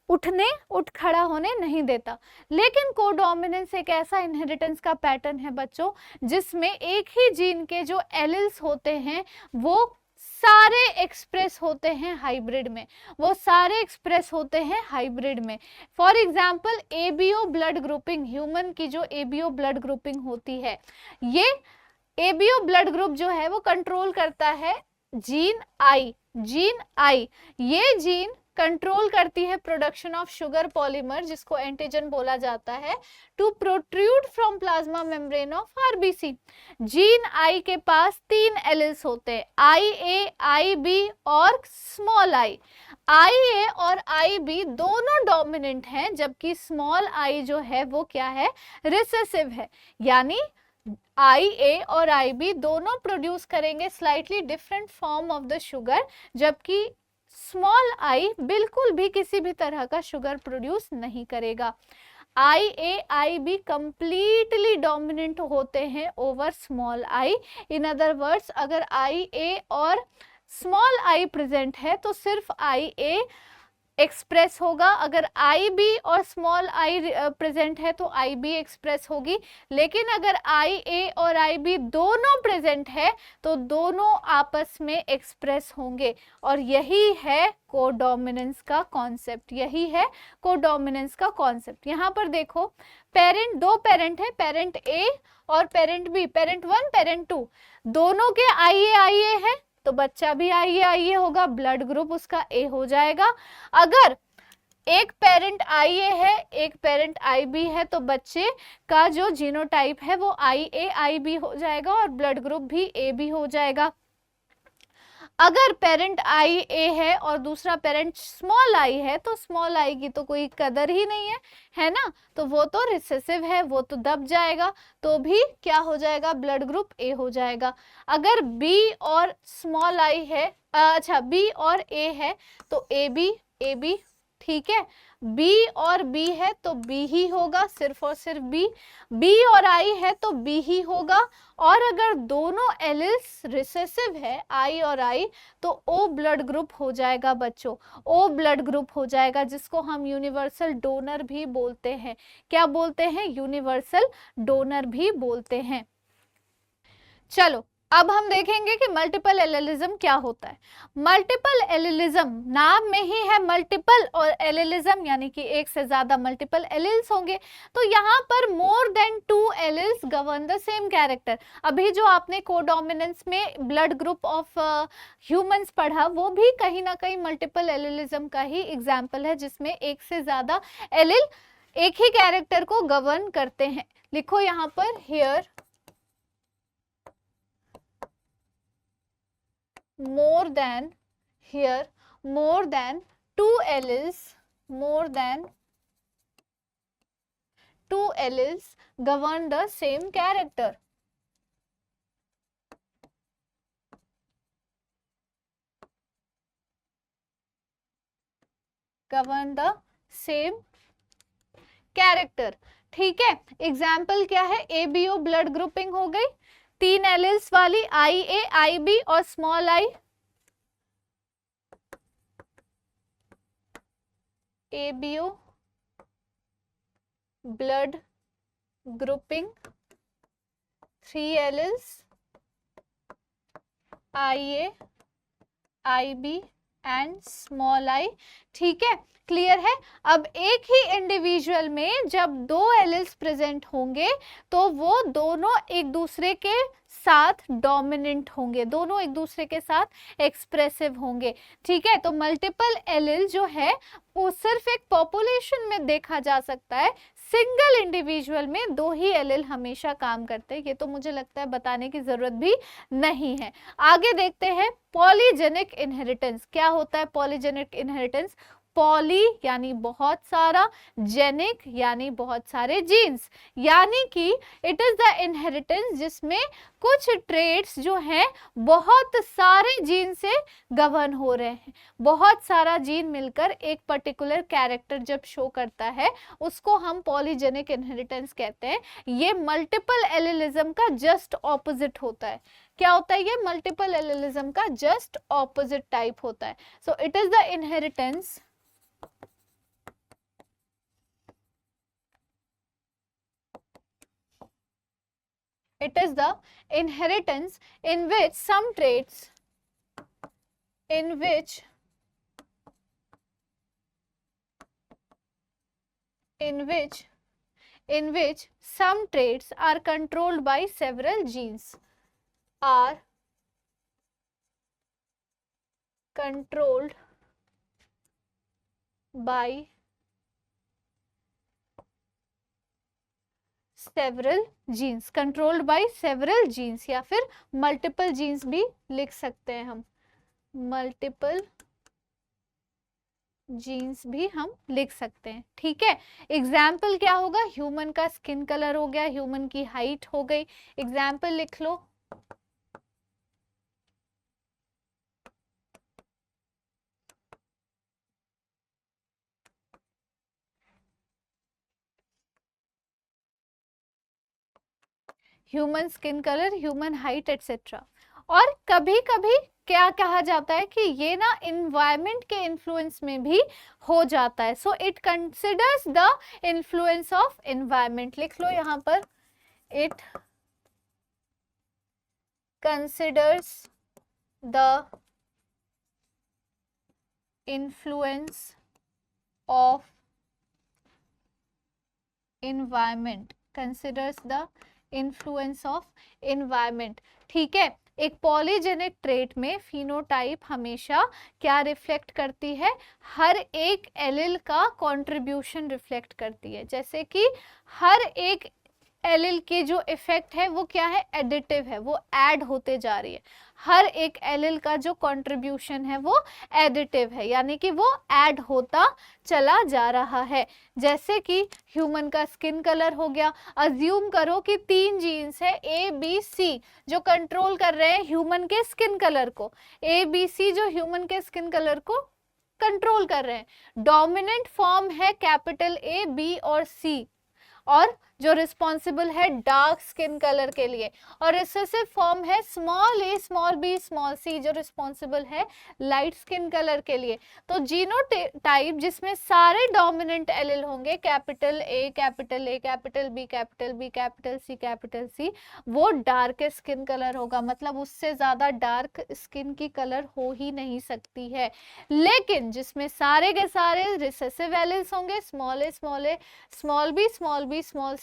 उठ खड़ा होने नहीं देता। लेकिन कोडोमिनेंस एक ऐसा इनहेरिटेंस का पैटर्न है बच्चों, जिसमें एक ही जीन के जो एलिल्स होते हैं वो सारे एक्सप्रेस होते हैं हाइब्रिड में, वो सारे एक्सप्रेस होते हैं हाइब्रिड में। For example ABO blood grouping, human की जो एबीओ ब्लड ग्रुपिंग होती है, ये एबीओ ब्लड ग्रुप जो है वो कंट्रोल करता है जीन आई। ये जीन कंट्रोल करती है प्रोडक्शन ऑफ शुगर पॉलीमर जिसको एंटीजन बोला जाता है to protrude from plasma membrane of RBC. Gene I के पास 3 एलिल्स होते हैं, आई ए, आई बी और स्मॉल आई। आई ए और आई बी दोनों डोमिनेंट हैं, जबकि स्मॉल आई जो है वो क्या है, रिसेसिव है। यानी आई ए और आई बी दोनों प्रोड्यूस करेंगे slightly different form of the sugar, जबकि स्मॉल आई बिल्कुल भी किसी भी तरह का शुगर प्रोड्यूस नहीं करेगा। आई A I be completely dominant होते हैं over small I. In other words, अगर आई ए और स्मॉल आई प्रेजेंट है तो सिर्फ आई ए एक्सप्रेस होगा, अगर आई बी और स्मॉल आई प्रेजेंट है तो आई बी एक्सप्रेस होगी। लेकिन अगर आई ए और आई बी दोनों प्रेजेंट है तो दोनों आपस में एक्सप्रेस होंगे, और यही है कोडोमिनेंस का कॉन्सेप्ट, यही है कोडोमिनेंस का कॉन्सेप्ट। यहाँ पर देखो, पेरेंट, दो पेरेंट है, पेरेंट ए और पेरेंट बी, पेरेंट 1 पेरेंट 2, दोनों के आई ए है तो बच्चा भी आई ए होगा, ब्लड ग्रुप उसका ए हो जाएगा। अगर एक पेरेंट आई ए है, एक पेरेंट आई बी है, तो बच्चे का जो जीनोटाइप है वो आई ए आई बी हो जाएगा और ब्लड ग्रुप भी ए बी हो जाएगा। अगर पेरेंट आई ए है और दूसरा पेरेंट स्मॉल आई है तो स्मॉल आई की तो कोई कदर ही नहीं है ना, तो वो तो रिसेसिव है, वो तो दब जाएगा, तो भी क्या हो जाएगा, ब्लड ग्रुप ए हो जाएगा। अगर बी और स्मॉल आई है, अच्छा बी और ए है तो ए बी, ठीक है। बी और बी है तो बी ही होगा, सिर्फ और सिर्फ बी। बी और आई है तो बी ही होगा, और अगर दोनों एलिल्स रिसेसिव है आई और आई तो ओ ब्लड ग्रुप हो जाएगा बच्चों, ओ ब्लड ग्रुप हो जाएगा, जिसको हम यूनिवर्सल डोनर भी बोलते हैं। क्या बोलते हैं, यूनिवर्सल डोनर भी बोलते हैं। चलो अब हम देखेंगे कि मल्टीपल एलिलिज्म क्या होता है। मल्टीपल एलिलिज्म, नाम में ही है मल्टीपल और एलिलिज्म यानी कि एक से ज्यादा मल्टीपल एलिल्स होंगे, तो यहाँ पर more than 2 alleles govern the same character. अभी जो आपने कोडोमिनेंस में ब्लड ग्रुप ऑफ ह्यूमंस पढ़ा वो भी कहीं ना कहीं मल्टीपल एलिलिज्म का ही एग्जाम्पल है, जिसमें एक से ज्यादा एलिल एक ही कैरेक्टर को गवर्न करते हैं। लिखो यहाँ पर, here more than 2 alleles, more than 2 alleles govern the same character. govern the same character, ठीक है। एग्जाम्पल क्या है, ABO ब्लड ग्रुपिंग हो गई, 3 एलिल्स वाली, आई ए आई बी और small I. ABO blood grouping, 3 alleles, I A I B and small I, ठीक है, क्लियर है। अब एक ही इंडिविजुअल में जब 2 एलिल्स प्रेजेंट होंगे तो वो दोनों एक दूसरे के साथ डोमिनेंट होंगे, दोनों एक दूसरे के साथ एक्सप्रेसिव होंगे, ठीक है। तो मल्टीपल एलिल जो है वो सिर्फ एक पॉपुलेशन में देखा जा सकता है, सिंगल इंडिविजुअल में 2 ही एलिल हमेशा काम करते हैं। ये तो मुझे लगता है बताने की जरूरत भी नहीं है। आगे देखते हैं पॉलीजेनिक इनहेरिटेंस। क्या होता है पॉलीजेनिक इनहेरिटेंस? पॉली यानी बहुत सारा, जेनिक यानी बहुत सारे जीन्स, यानी कि इट इज द इनहेरिटेंस जिसमें कुछ ट्रेड्स जो हैं बहुत सारे जीन से गवर्न हो रहे हैं। बहुत सारा जीन मिलकर एक पर्टिकुलर कैरेक्टर जब शो करता है उसको हम पॉलीजेनिक इनहेरिटेंस कहते हैं। ये मल्टीपल एलिलिज्म का जस्ट ऑपोजिट होता है। क्या होता है ये? मल्टीपल एलिलिज्म का जस्ट ऑपोजिट टाइप होता है। So it is the inheritance in which some traits some traits are controlled by several genes, are controlled by several genes, controlled by several genes, या फिर मल्टीपल जीन्स भी लिख सकते हैं हम, मल्टीपल जीन्स भी हम लिख सकते हैं। ठीक है, एग्जाम्पल क्या होगा, ह्यूमन का स्किन कलर हो गया, ह्यूमन की हाइट हो गई, एग्जाम्पल लिख लो। Human skin colour, human height etcetera. और कभी कभी क्या कहा जाता है कि ये ना इन्वायरमेंट के इन्फ्लुएंस में भी हो जाता है, so it considers the influence of environment. लिख लो यहाँ पर, it considers the influence of environment, considers the influence of environment। ठीक है, एक पॉलीजेनिक ट्रेट में फिनोटाइप हमेशा क्या रिफ्लेक्ट करती है, हर एक एलिल का कंट्रीब्यूशन रिफ्लेक्ट करती है। जैसे कि हर एक एलिल के जो इफेक्ट है वो क्या है, एडिटिव है, वो ऐड होते जा रही है। हर एक एलिल का जो कंट्रीब्यूशन है वो एडिटिव है, यानी कि वो ऐड होता चला जा रहा है। जैसे कि ह्यूमन का स्किन कलर हो गया, अज्यूम करो कि 3 जीन्स है ए बी सी जो कंट्रोल कर रहे हैं ह्यूमन के स्किन कलर को, ए बी सी जो ह्यूमन के स्किन कलर को कंट्रोल कर रहे हैं। डोमिनेंट फॉर्म है कैपिटल ए बी और सी, और जो रिस्पॉन्सिबल है डार्क स्किन कलर के लिए, और रिसेसिव फॉर्म है स्मॉल ए स्मॉल बी स्मॉल सी जो रिस्पॉन्सिबल है लाइट स्किन कलर के लिए। तो जीनोटाइप जिसमें सारे डोमिनेंट एलिल होंगे, capital A capital A capital B capital B capital C, वो डार्क स्किन कलर होगा, मतलब उससे ज्यादा डार्क स्किन की कलर हो ही नहीं सकती है। लेकिन जिसमें सारे के सारे रिसेसिव एलिल्स होंगे, स्मॉल ए स्मॉल बी स्मॉल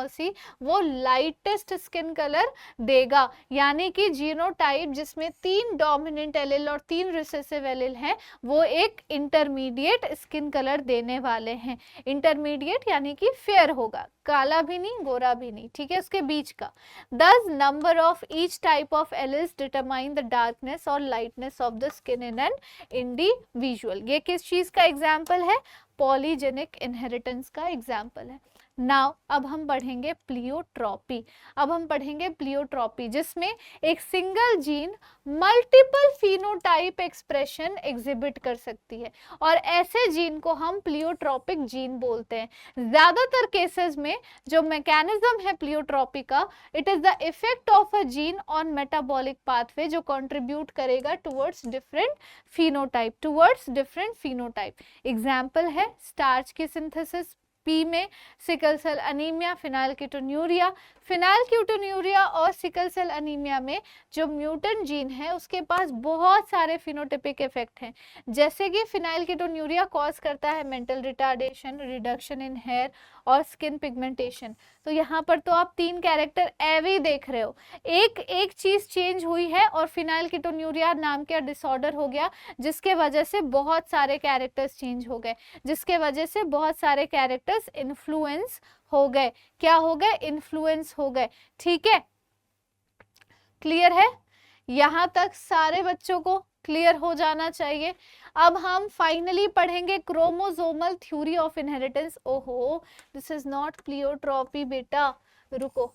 सी, वो लाइटेस्ट स्किन कलर देगा। यानी कि जीनोटाइप जिसमें 3 डोमिनेंट एलिल और 3 रिसेसिव एलिल हैं, वो एक इंटरमीडिएट स्किन कलर देने वाले हैं। इंटरमीडिएट यानी कि फेयर होगा, काला भी नहीं गोरा भी नहीं, ठीक है, उसके बीच का। Thus number of each type of alleles determine the darkness और lightness of the skin in an individual। ये किस चीज का एग्जाम्पल है, पॉलीजेनिक इनहेरिटेंस का एग्जाम्पल है। नाउ अब हम पढ़ेंगे प्लियोट्रॉपी। अब हम पढ़ेंगे प्लियोट्रॉपी जिसमें एक single gene multiple phenotype expression exhibit कर सकती है, और ऐसे जीन को हम प्लियोट्रॉपिक जीन बोलते हैं। ज्यादातर केसेस में जो मैकेनिज्म है प्लियोट्रॉपी का, it is the effect of a gene on metabolic pathway जो कंट्रीब्यूट करेगा टुवर्ड्स डिफरेंट फिनोटाइप। एग्जाम्पल है स्टार्च की सिंथेसिस, पी में सिकल सेल अनीमिया, फिनाइलकीटोन्यूरिया और सिकल सेल अनीमिया में जो म्यूटेंट जीन है उसके पास बहुत सारे फिनोटिपिक इफेक्ट हैं। जैसे कि फिनाइलकीटोन्यूरिया कॉज करता है mental retardation, reduction in hair और स्किन पिगमेंटेशन। तो यहाँ पर तो आप 3 कैरेक्टर एवे देख रहे हो, एक चीज चेंज हुई है और फिनाइलकीटोन्यूरिया नाम का डिसऑर्डर हो गया, जिसके वजह से बहुत सारे कैरेक्टर्स चेंज हो गए, जिसके वजह से बहुत सारे कैरेक्टर्स इन्फ्लुएंस हो गए। क्या हो गए, इन्फ्लुएंस हो गए। ठीक है, क्लियर है, यहां तक सारे बच्चों को क्लियर हो जाना चाहिए। अब हम फाइनली पढ़ेंगे क्रोमोसोमल थ्योरी ऑफ इनहेरिटेंस। ओहो, दिस इज नॉट प्लियोट्रॉपी बेटा, रुको।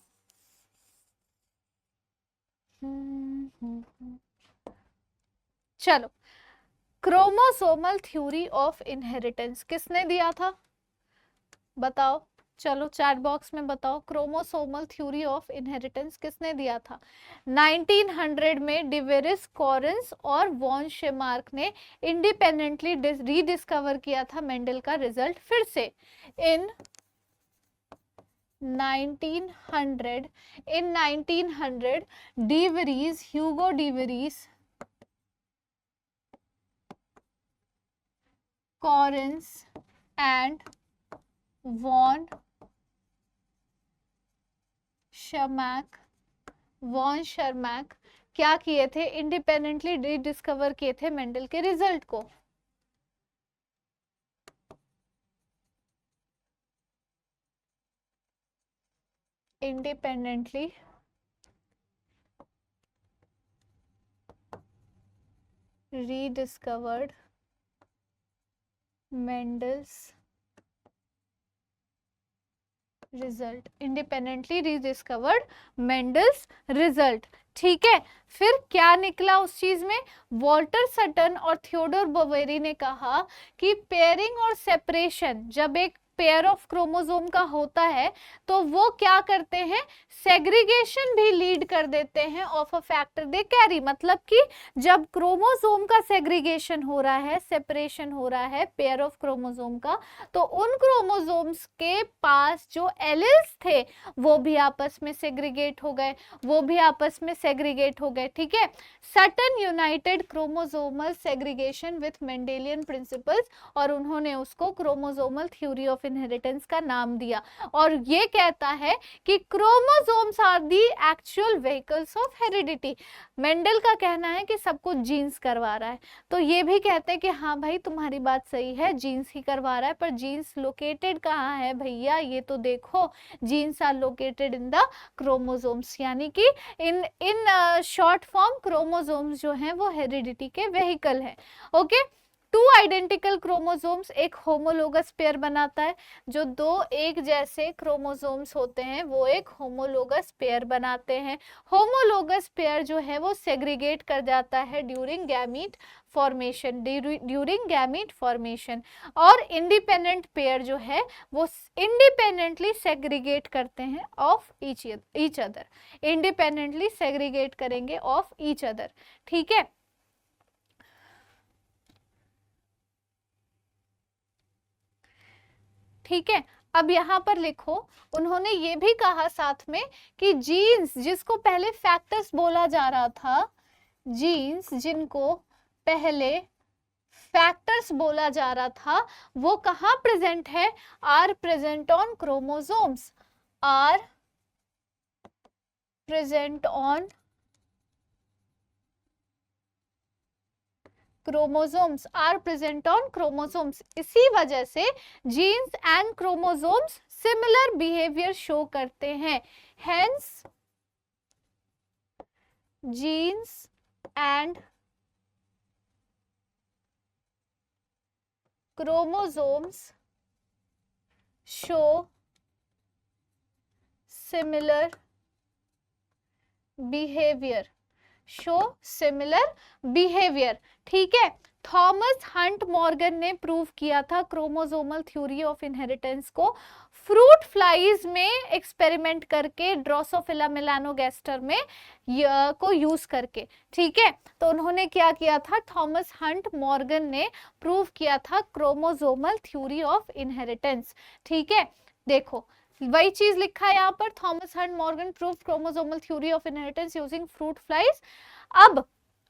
चलो, क्रोमोसोमल थ्योरी ऑफ इनहेरिटेंस किसने दिया था, बताओ, चलो चैट बॉक्स में बताओ, क्रोमोसोमल थ्योरी ऑफ इनहेरिटेंस किसने दिया था। 1900 में डिवेरिस, कॉरेंस और वॉन शेमार्क ने इंडिपेंडेंटली रीडिस्कवर किया था मेंडल का रिजल्ट फिर से। इन 1900 डिवेरिस, ह्यूगो डिवेरिस, कॉरेंस एंड वॉन शर्मैक क्या किए थे, इंडिपेंडेंटली डिस्कवर किए थे मेंडल के रिजल्ट को। independently rediscovered Mendel's result, independently rediscovered Mendel's result. ठीक है, फिर क्या निकला उस चीज में? वॉल्टर सटन और थियोडोर बोवेरी ने कहा कि पेयरिंग और सेपरेशन जब एक पेयर ऑफ क्रोमोसोम का होता है तो वो क्या करते हैं, सेग्रीगेशन भी लीड कर देते हैं of a factor they carry. मतलब कि जब क्रोमोसोम का सेग्रीगेशन हो रहा है, सेपरेशन हो रहा है पेयर ऑफ क्रोमोसोम का, तो उन क्रोमोसोम्स के पास जो एलिल्स थे वो भी आपस में सेग्रीगेट हो गए, वो भी आपस में सेग्रीगेट हो गए। ठीक है, Sutton united chromosomal segregation with Mendelian principles, और उन्होंने उसको क्रोमोसोमल थ्योरी ऑफ इनहेरिटेंस का नाम दिया। और ये कहता है कि chromosomes are the actual vehicles of heredity. Mendel का कहना है कि सब कुछ जीन्स करवा रहा है, तो ये भी कहते हैं कि हाँ भाई तुम्हारी बात सही है, जीन्स ही करवा रहा है, पर जीन्स लोकेटेड कहाँ है भैया, ये तो देखो, genes are located in the chromosomes, यानी कि इन शॉर्ट फॉर्म क्रोमोसोम्स जो हैं वो हेरिडिटी के व्हीकल है। ओके, टू आइडेंटिकल क्रोमोसोम्स एक होमोलोगस पेयर बनाता है। जो दो एक जैसे क्रोमोसोम्स होते हैं वो एक होमोलोगस पेयर बनाते हैं। होमोलोगस पेयर जो है वो सेग्रीगेट कर जाता है ड्यूरिंग गैमीट फॉर्मेशन, और इंडिपेंडेंट पेयर जो है वो इंडिपेंडेंटली सेग्रीगेट करते हैं of each other, independently segregate करेंगे ऑफ ईच अदर। ठीक है, ठीक है, अब यहां पर लिखो, उन्होंने ये भी कहा साथ में कि जीन्स जिसको पहले फैक्टर्स बोला जा रहा था, जीन्स जिनको पहले फैक्टर्स बोला जा रहा था, वो कहाँ प्रेजेंट है? Are present on chromosomes, are present on chromosomes, are present on chromosomes. इसी वजह से genes and chromosomes similar behaviour show करते हैं। Hence genes and chromosomes show similar behavior, ठीक है। थॉमस हंट मॉर्गन ने प्रूव किया था क्रोमोसोमल थ्योरी ऑफ इनहेरिटेंस को फ्रूट फ्लाइज में एक्सपेरिमेंट करके, ड्रोसोफिला मेलानोगैस्टर में को यूज करके। ठीक है, तो उन्होंने क्या किया था, थॉमस हंट मॉर्गन ने प्रूव किया था क्रोमोसोमल थ्योरी ऑफ इनहेरिटेंस। ठीक है, देखो वही चीज लिखा है यहाँ पर, Thomas Hunt Morgan prove chromosomal theory of inheritance using fruit flies.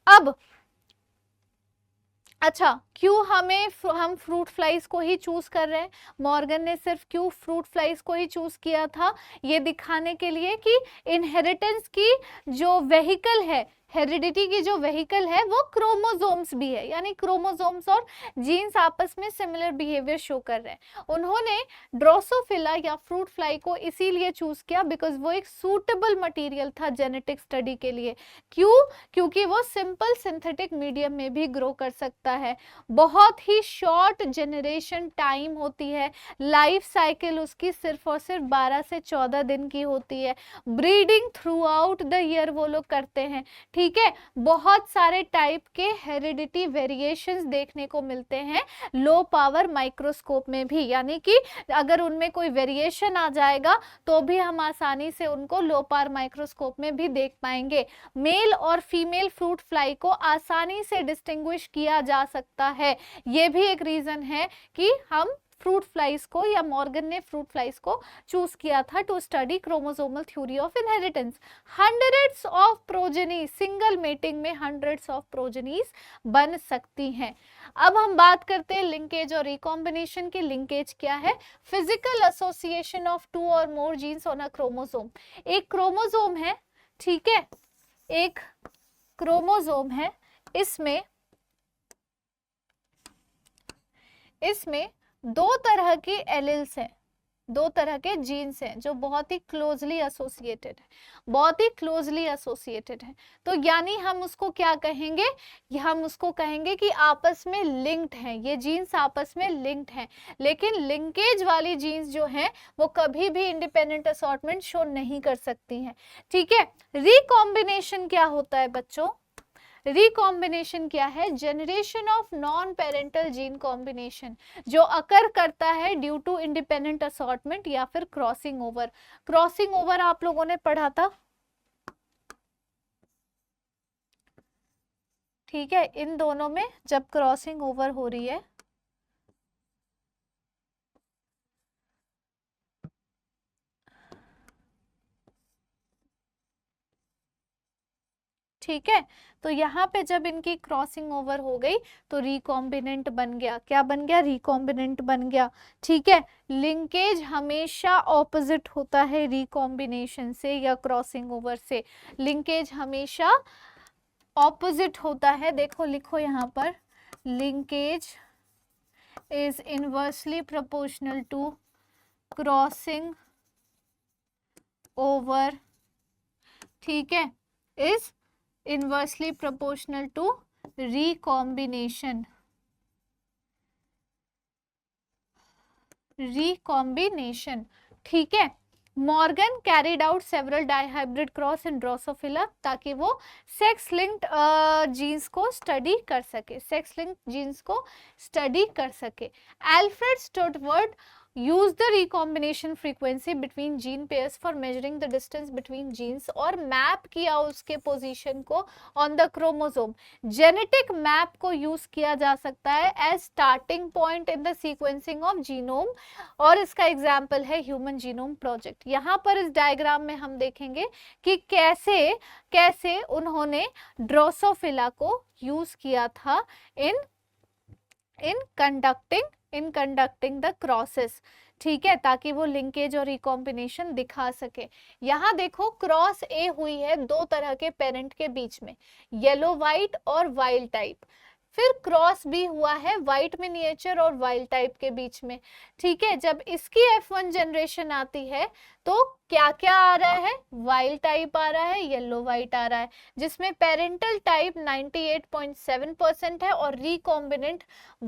अब अच्छा, क्यों हम फ्रूट फ्लाइज को ही चूज कर रहे हैं? मॉर्गन ने सिर्फ क्यों फ्रूट फ्लाइज को ही चूज किया था? ये दिखाने के लिए कि इनहेरिटेंस की जो वेहिकल है, हेरिडिटी की जो वेहिकल है वो क्रोमोसोम्स भी है, यानी क्रोमोसोम्स और जीन्स आपस में सिमिलर बिहेवियर शो कर रहे हैं। उन्होंने ड्रोसोफिला या फ्रूट फ्लाई को इसीलिए चूज किया बिकॉज वो एक सूटेबल मटेरियल था जेनेटिक स्टडी के लिए। क्यों? क्योंकि वो सिंपल सिंथेटिक मीडियम में भी ग्रो कर सकता है, बहुत ही शॉर्ट जनरेशन टाइम होती है, लाइफ साइकिल उसकी सिर्फ और सिर्फ 12 से 14 दिन की होती है, breeding through out the year वो लोग करते हैं। ठीक है, बहुत सारे टाइप के हेरिडिटी वेरिएशंस देखने को मिलते हैं लो पावर माइक्रोस्कोप में भी, यानी कि अगर उनमें कोई वेरिएशन आ जाएगा तो भी हम आसानी से उनको लो पावर माइक्रोस्कोप में भी देख पाएंगे। मेल और फीमेल फ्रूट फ्लाई को आसानी से डिस्टिंग्विश किया जा सकता है, ये भी एक रीजन है कि हम फ्रूट फ्लाइज को, या मॉर्गन ने फ्रूट फ्लाइज को चूज किया था to study chromosomal theory of inheritance. Hundreds of progeny, single mating में हंड्रेड्स ऑफ प्रोजेनीज बन सकती हैं। अब हम बात करते हैं लिंकेज और रिकॉम्बिनेशन की। लिंकेज क्या है? फिजिकल एसोसिएशन ऑफ 2 और more genes on a chromosome. एक क्रोमोसोम है, ठीक है, एक क्रोमोसोम है, इसमें 2 तरह के एलिल्स हैं, दो तरह के जीन्स हैं जो बहुत ही क्लोजली एसोसिएटेड है, बहुत ही क्लोजली एसोसिएटेड है। तो यानी हम उसको क्या कहेंगे, हम उसको कहेंगे कि आपस में लिंक्ड हैं, ये जीन्स आपस में लिंक्ड हैं। लेकिन लिंकेज वाली जीन्स जो हैं वो कभी भी इंडिपेंडेंट असॉर्टमेंट शो नहीं कर सकती हैं। ठीक है, रिकॉम्बिनेशन क्या होता है बच्चों? रिकॉम्बिनेशन क्या है? Generation of non parental gene combination जो अकर करता है ड्यू टू इंडिपेंडेंट असॉर्टमेंट या फिर क्रॉसिंग ओवर। क्रॉसिंग ओवर आप लोगों ने पढ़ा था, ठीक है, इन दोनों में जब क्रॉसिंग ओवर हो रही है ठीक है, तो यहाँ पे जब इनकी क्रॉसिंग ओवर हो गई तो रिकॉम्बिनेंट बन गया। क्या बन गया? रिकॉम्बिनेंट बन गया। ठीक है, लिंकेज हमेशा ऑपोजिट होता है रिकॉम्बिनेशन से या क्रॉसिंग ओवर से, लिंकेज हमेशा ऑपोजिट होता है। देखो लिखो यहाँ पर, linkage is inversely proportional to crossing over, ठीक है, is inversely proportional to recombination. Recombination, ठीक है। Morgan carried out several dihybrid cross in Drosophila ताकि वो सेक्स लिंक्ड जीन्स को स्टडी कर सके, सेक्स लिंक्ड जीन्स को स्टडी कर सके। Alfred Sturtevant use the recombination frequency between gene pairs for measuring the distance between genes और map किया उसके पोजीशन को on the chromosome. Genetic map को यूज किया जा सकता है as starting point in the sequencing of genome और इसका एग्जाम्पल है ह्यूमन जीनोम प्रोजेक्ट। यहाँ पर इस डायग्राम में हम देखेंगे कि कैसे कैसे उन्होंने ड्रोसोफिला को यूज किया था इन कंडक्टिंग द क्रॉसेस, ठीक है, ताकि वो लिंकेज और रिकॉम्बिनेशन दिखा सके। यहाँ देखो क्रॉस ए हुई है दो तरह के पेरेंट के बीच में, येलो व्हाइट और वाइल्ड टाइप। फिर क्रॉस भी हुआ है व्हाइट मिनिएचर और वाइल्ड टाइप के बीच में, ठीक है। जब इसकी F1 जनरेशन आती है तो क्या क्या आ रहा है? वाइल्ड टाइप आ रहा है, येलो व्हाइट आ रहा है, जिसमें पेरेंटल टाइप 98.7% है और रिकॉम्बिनेंट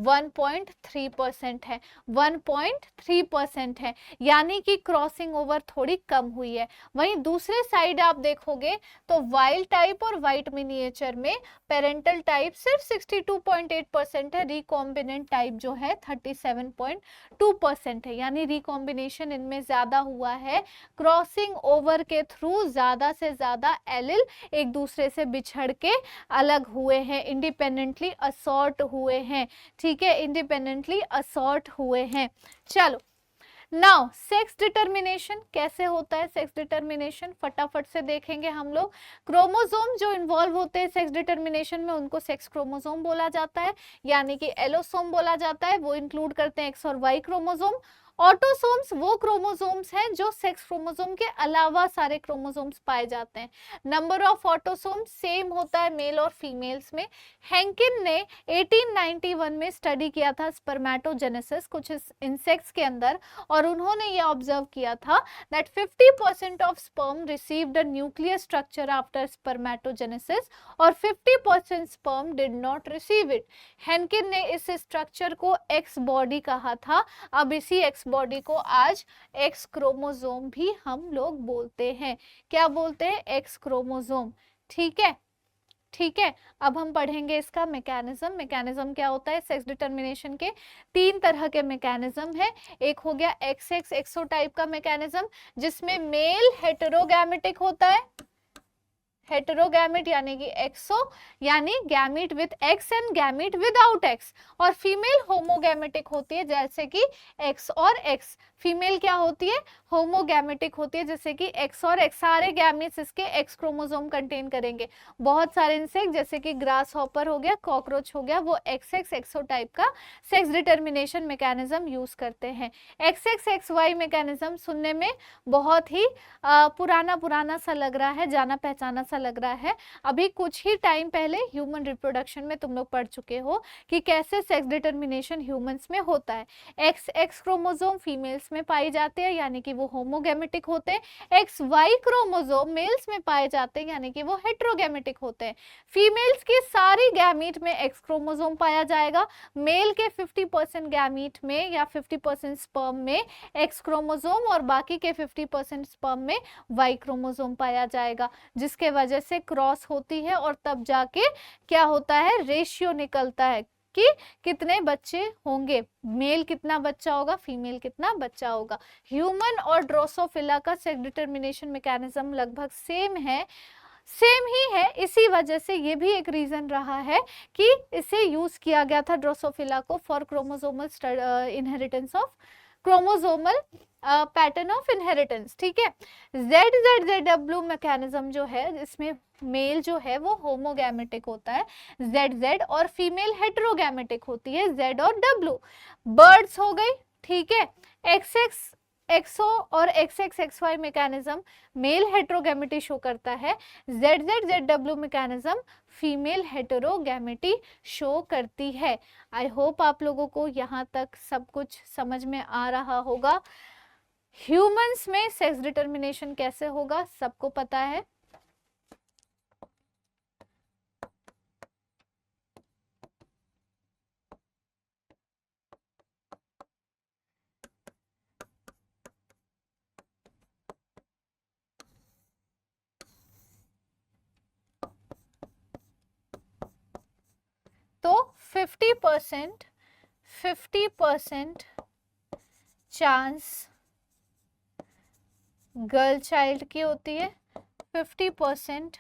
1.3% है, 1.3% है, यानी कि क्रॉसिंग ओवर थोड़ी कम हुई है। वहीं दूसरे साइड आप देखोगे तो वाइल्ड टाइप और व्हाइट मिनिएचर में पेरेंटल टाइप सिर्फ 62.8% है, रिकॉम्बिनेंट टाइप जो है 37.2% है, यानी रिकॉम्बिनेशन इनमें ज्यादा हुआ है। क्रॉसिंग ओवर के थ्रू ज्यादा से ज्यादा एलिल एक दूसरे से बिछड़ के अलग हुए हैं, इंडिपेंडेंटली असॉर्ट हुए हैं, ठीक है, इंडिपेंडेंटली असॉर्ट हुए हैं। चलो नाउ सेक्स डिटर्मिनेशन कैसे होता है? सेक्स डिटर्मिनेशन फटाफट से देखेंगे हम लोग। क्रोमोसोम जो इन्वॉल्व होते हैं सेक्स डिटर्मिनेशन में उनको सेक्स क्रोमोसोम बोला जाता है, यानी कि एलोसोम बोला जाता है, वो इंक्लूड करते हैं एक्स और वाई क्रोमोसोम। ऑटोसोम्स वो क्रोमोसोम्स हैं जो सेक्स क्रोमोसोम के अलावा सारे क्रोमोसोम्स पाए जाते हैं। नंबर ऑफ ऑटोसोम्स सेम होता है मेल और फीमेल्स में। हैंकिन ने 1891 में स्टडी किया था स्पर्मेटोजेनेसिस कुछ इंसेक्ट्स के अंदर, और उन्होंने ये ऑब्जर्व किया था that 50% of sperm received a nuclear structure after spermatogenesis और 50% sperm did not receive it. Henking ने इस स्ट्रक्चर को एक्स बॉडी कहा था। अब इसी एक्स बॉडी को आज एक्स क्रोमोसोम भी हम लोग बोलते हैं। क्या बोलते हैं? एक्स क्रोमोसोम, ठीक है, ठीक है। अब हम पढ़ेंगे इसका मैकेनिज्म क्या होता है। सेक्स डिटर्मिनेशन के तीन तरह के मैकेनिज्म है। एक हो गया XX एक्सोटाइप का मैकेनिज्म, जिसमें मेल हेटेरोगैमेटिक होता है, हेटेरोगैमेट यानी कि एक्सो यानी gamete with x and gamete without x, और फीमेल होमोगैमेटिक होती है जैसे कि एक्स और एक्स। फीमेल क्या होती है? होमोगैमेटिक होती है, जैसे कि एक्स और एक्स, सारे गैमीट्स इसके एक्स क्रोमोसोम कंटेन करेंगे। बहुत सारे इंसेक्ट जैसे कि ग्रास हॉपर हो गया, कॉकरोच हो गया, वो XX एक्सोटाइप का सेक्स डिटर्मिनेशन मैकेनिज्म यूज करते हैं। XXXY मैकेनिज्म सुनने में बहुत ही पुराना सा लग रहा है, जाना पहचाना सा लग रहा है। अभी कुछ ही टाइम पहले ह्यूमन रिप्रोडक्शन में तुम लोग पढ़ चुके हो कि कैसे सेक्स डिटर्मिनेशन ह्यूमंस में होता है। XX क्रोमोसोम फीमेल्स मेल्स में पाई जाती है यानी कि वो होमोगैमेटिक होते हैं। XY क्रोमोसोम मेल्स में पाए जाते हैं यानी कि वो हेट्रोगैमेटिक होते हैं। फीमेल्स की सारी गैमीट में X क्रोमोसोम पाया जाएगा, मेल के 50% गैमीट में या 50% स्पर्म में X क्रोमोसोम और बाकी के 50% स्पर्म में Y क्रोमोसोम पाया जाएगा, जिसके वजह से क्रॉस होती है और तब जाके क्या होता है, रेशियो निकलता है कि कितने बच्चे होंगे, मेल कितना बच्चा होगा, फीमेल कितना बच्चा होगा। ह्यूमन और ड्रोसोफिला का सेक्स डिटर्मिनेशन मैकेनिज्म लगभग सेम ही है। इसी वजह से ये भी एक रीजन रहा है कि इसे यूज किया गया था ड्रोसोफिला को for chromosomal inheritance of chromosomal pattern of inheritance. ठीक है, ZZZW मैकेनिज्म जो है इसमें मेल जो है वो होमोगैमेटिक होता है ZZ और फीमेल हेट्रोगैमेटिक होती है Z और W। बर्ड्स हो गई, ठीक है, XO और XXXY मैकेनिज्म मेल हेट्रोगैमेटी शो करता है, ZZZW mechanism female heterogamety show करती है। आई होप आप लोगों को यहाँ तक सब कुछ समझ में आ रहा होगा। ह्यूमंस में सेक्स डिटर्मिनेशन कैसे होगा सबको पता है। तो 50% चांस गर्ल चाइल्ड की होती है, 50%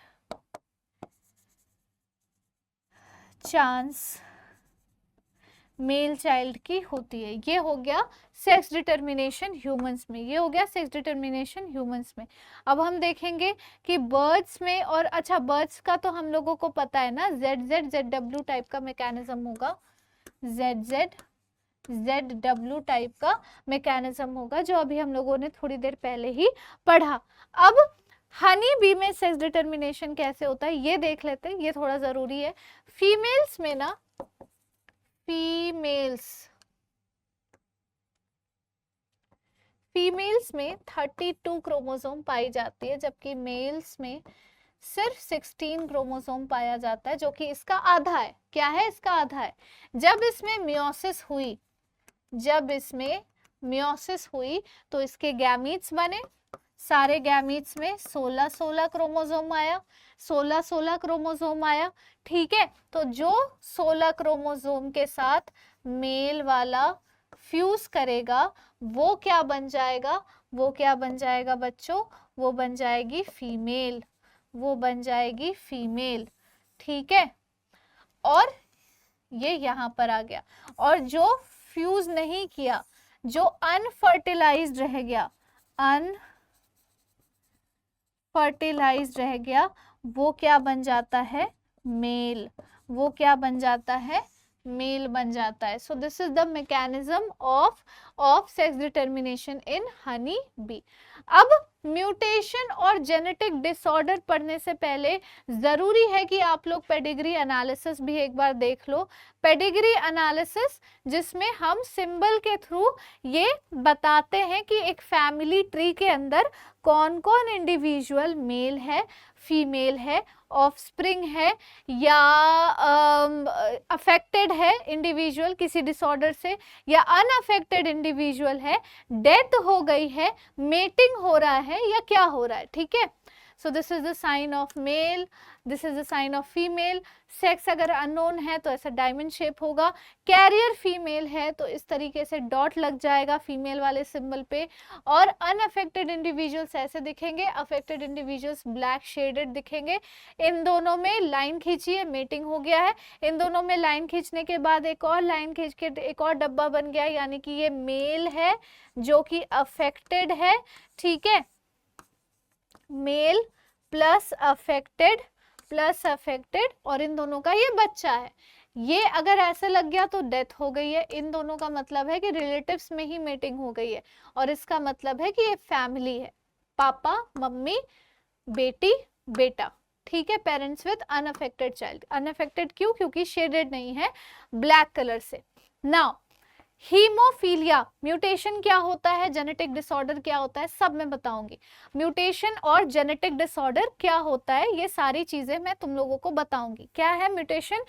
चांस मेल चाइल्ड की होती है। ये हो गया सेक्स डिटर्मिनेशन ह्यूमंस में, ये हो गया सेक्स डिटर्मिनेशन ह्यूमंस में। अब हम देखेंगे कि बर्ड्स में, और अच्छा बर्ड्स का तो हम लोगों को पता है ना, ZZZW टाइप का मैकेनिज्म होगा, ZZZW टाइप का मैकेनिज्म होगा जो अभी हम लोगों ने थोड़ी देर पहले ही पढ़ा। अब हनी बी में सेक्स डिटर्मिनेशन कैसे होता है ये देख लेते हैं, ये थोड़ा जरूरी है। फीमेल्स में ना, फीमेल्स में 32 क्रोमोसोम पाई जाती है, जबकि मेल्स में सिर्फ 16 क्रोमोसोम पाया जाता है, जो कि इसका आधा है। क्या है, इसका आधा है। जब इसमें मियोसिस हुई तो इसके गैमीट्स बने, सारे गैमीट्स में 16 क्रोमोसोम आया, 16 क्रोमोसोम आया। ठीक है, तो जो 16 क्रोमोसोम के साथ मेल वाला फ्यूज करेगा वो क्या बन जाएगा, बच्चों, वो बन जाएगी फीमेल, ठीक है। और ये यहाँ पर आ गया, और जो फ्यूज नहीं किया, जो अनफर्टिलाइज्ड रह गया, वो क्या बन जाता है, मेल बन जाता है। So this is the mechanism of sex determination in honey bee. अब म्यूटेशन और जेनेटिक डिसऑर्डर पढ़ने से पहले जरूरी है कि आप लोग पेडिग्री एनालिसिस भी एक बार देख लो। पेडिग्री एनालिसिस जिसमें हम सिंबल के थ्रू ये बताते हैं कि एक फैमिली ट्री के अंदर कौन कौन इंडिविजुअल मेल है, फीमेल है, ऑफस्प्रिंग है, या अफेक्टेड है इंडिविजुअल किसी डिसऑर्डर से, या अनअफेक्टेड इंडिविजुअल है, डेथ हो गई है, मेटिंग हो रहा है, या क्या हो रहा है। ठीक है, so this is the sign of male, this is the sign of female. Sex अगर अननोन है तो ऐसा डायमंड शेप होगा, कैरियर फीमेल है तो इस तरीके से डॉट लग जाएगा फीमेल वाले सिंबल पे, और अनअफेक्टेड इंडिविजुअल्स ऐसे दिखेंगे, अफेक्टेड इंडिविजुअल्स ब्लैक शेडेड दिखेंगे। इन दोनों में लाइन खींचिए, मेटिंग हो गया है। इन दोनों में लाइन खींचने के बाद एक और लाइन खींच के एक और डब्बा बन गया, यानी कि ये मेल है जो कि अफेक्टेड है। ठीक है, मेल प्लस अफेक्टेड, और इन दोनों का ये बच्चा है। ये अगर ऐसे लग गया तो डेथ हो गई है। इन दोनों का मतलब है कि रिलेटिव्स में ही मीटिंग हो गई है, और इसका मतलब है कि ये फैमिली है, पापा मम्मी बेटी बेटा। ठीक है, parents with unaffected child. Unaffected क्यों, क्योंकि शेडेड नहीं है ब्लैक कलर से। नाउ हीमोफीलिया म्यूटेशन क्या होता है, जेनेटिक डिसऑर्डर क्या होता है, सब मैं बताऊंगी। म्यूटेशन और जेनेटिक डिसऑर्डर क्या होता है, ये सारी चीजें मैं तुम लोगों को बताऊंगी। क्या है mutation?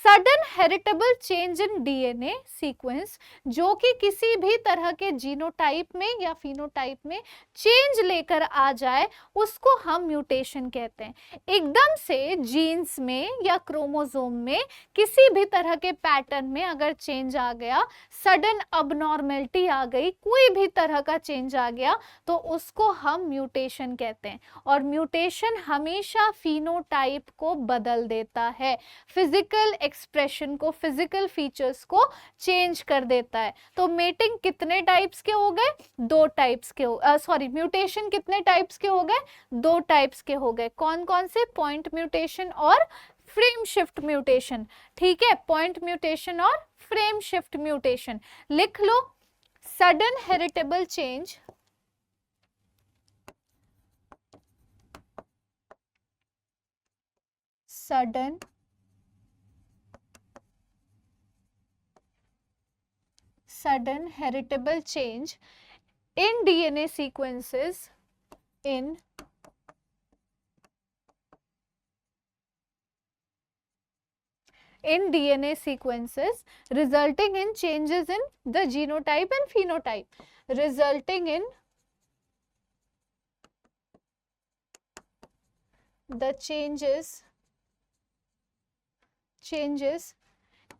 Sudden heritable change in DNA sequence, जो कि किसी भी तरह के जीनोटाइप में या फिनोटाइप में चेंज लेकर आ जाए, उसको हम म्यूटेशन कहते हैं। एकदम से जीन्स में या क्रोमोसोम में किसी भी तरह के पैटर्न में अगर चेंज आ गया, सडन अबनॉर्मेलिटी आ गई, कोई भी तरह का चेंज आ गया, तो उसको हम म्यूटेशन कहते हैं। और म्यूटेशन हमेशा फिनोटाइप को बदल देता है, फिजिकल एक्सप्रेशन को, फिजिकल फीचर्स को चेंज कर देता है। तो मेटिंग कितने टाइप्स के हो गए? 2 टाइप्स के हो, सॉरी म्यूटेशन कितने टाइप्स के हो गए? 2 टाइप्स के हो गए। कौन कौन से? पॉइंट म्यूटेशन और फ्रेम शिफ्ट म्यूटेशन। ठीक है, पॉइंट म्यूटेशन और फ्रेम शिफ्ट म्यूटेशन लिख लो। Sudden heritable change, sudden heritable change in DNA sequences, in DNA sequences resulting in changes in the genotype and phenotype, resulting in the changes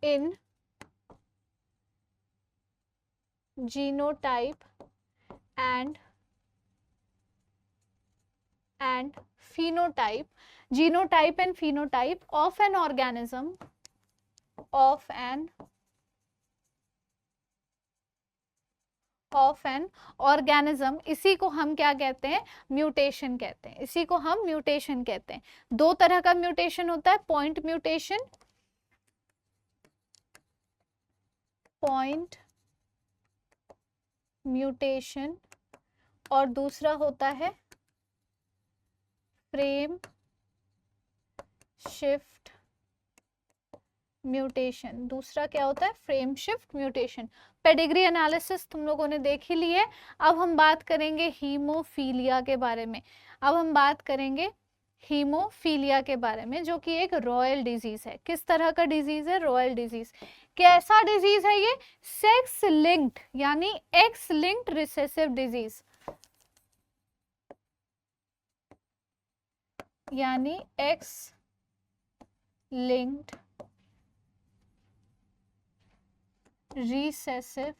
in genotype and phenotype, genotype and phenotype of an organism, इसी को हम क्या कहते हैं? Mutation कहते हैं। इसी को हम म्यूटेशन कहते हैं। 2 तरह का म्यूटेशन होता है, पॉइंट म्यूटेशन और दूसरा होता है फ्रेम शिफ्ट म्यूटेशन। दूसरा क्या होता है? Frame shift mutation. Pedigree analysis तुम लोगों ने देख ही ली है। अब हम बात करेंगे हीमोफीलिया के बारे में। अब हम बात करेंगे हीमोफीलिया के बारे में, जो कि एक रॉयल डिजीज है। किस तरह का डिजीज है? Royal disease. कैसा डिजीज है ये? सेक्स लिंक्ड यानी एक्स लिंक्ड रिसेसिव डिजीज, यानी x linked recessive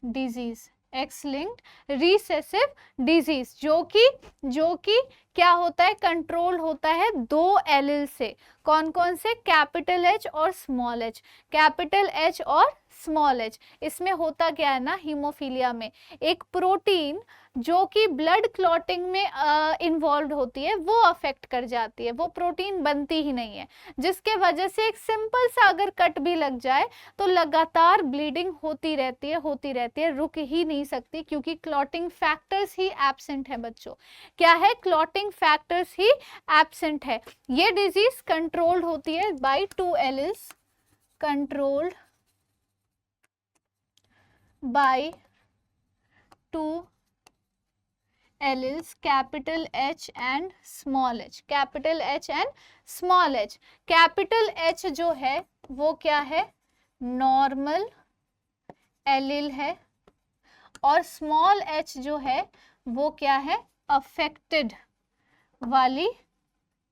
disease, x linked recessive disease, जो कि क्या होता है? कंट्रोल होता है 2 एलील से। कौन कौन से? कैपिटल एच और स्मॉल एच, कैपिटल एच और स्मॉल एच। इसमें होता क्या है ना, हीमोफीलिया में एक प्रोटीन जो कि ब्लड क्लॉटिंग में इन्वॉल्व होती है, वो अफेक्ट कर जाती है, वो प्रोटीन बनती ही नहीं है, जिसके वजह से एक सिंपल सा अगर कट भी लग जाए तो लगातार ब्लीडिंग होती रहती है, रुक ही नहीं सकती, क्योंकि क्लॉटिंग फैक्टर्स ही एब्सेंट है बच्चों। क्या है? क्लॉटिंग फैक्टर्स ही एब्सेंट है। ये डिजीज कंट्रोल्ड होती है by 2 alleles, controlled by 2 alleles, capital H and small H, capital H and small H. Capital H जो है वो क्या है? नॉर्मल एलील है, और स्मॉल एच जो है वो क्या है? अफेक्टेड वाली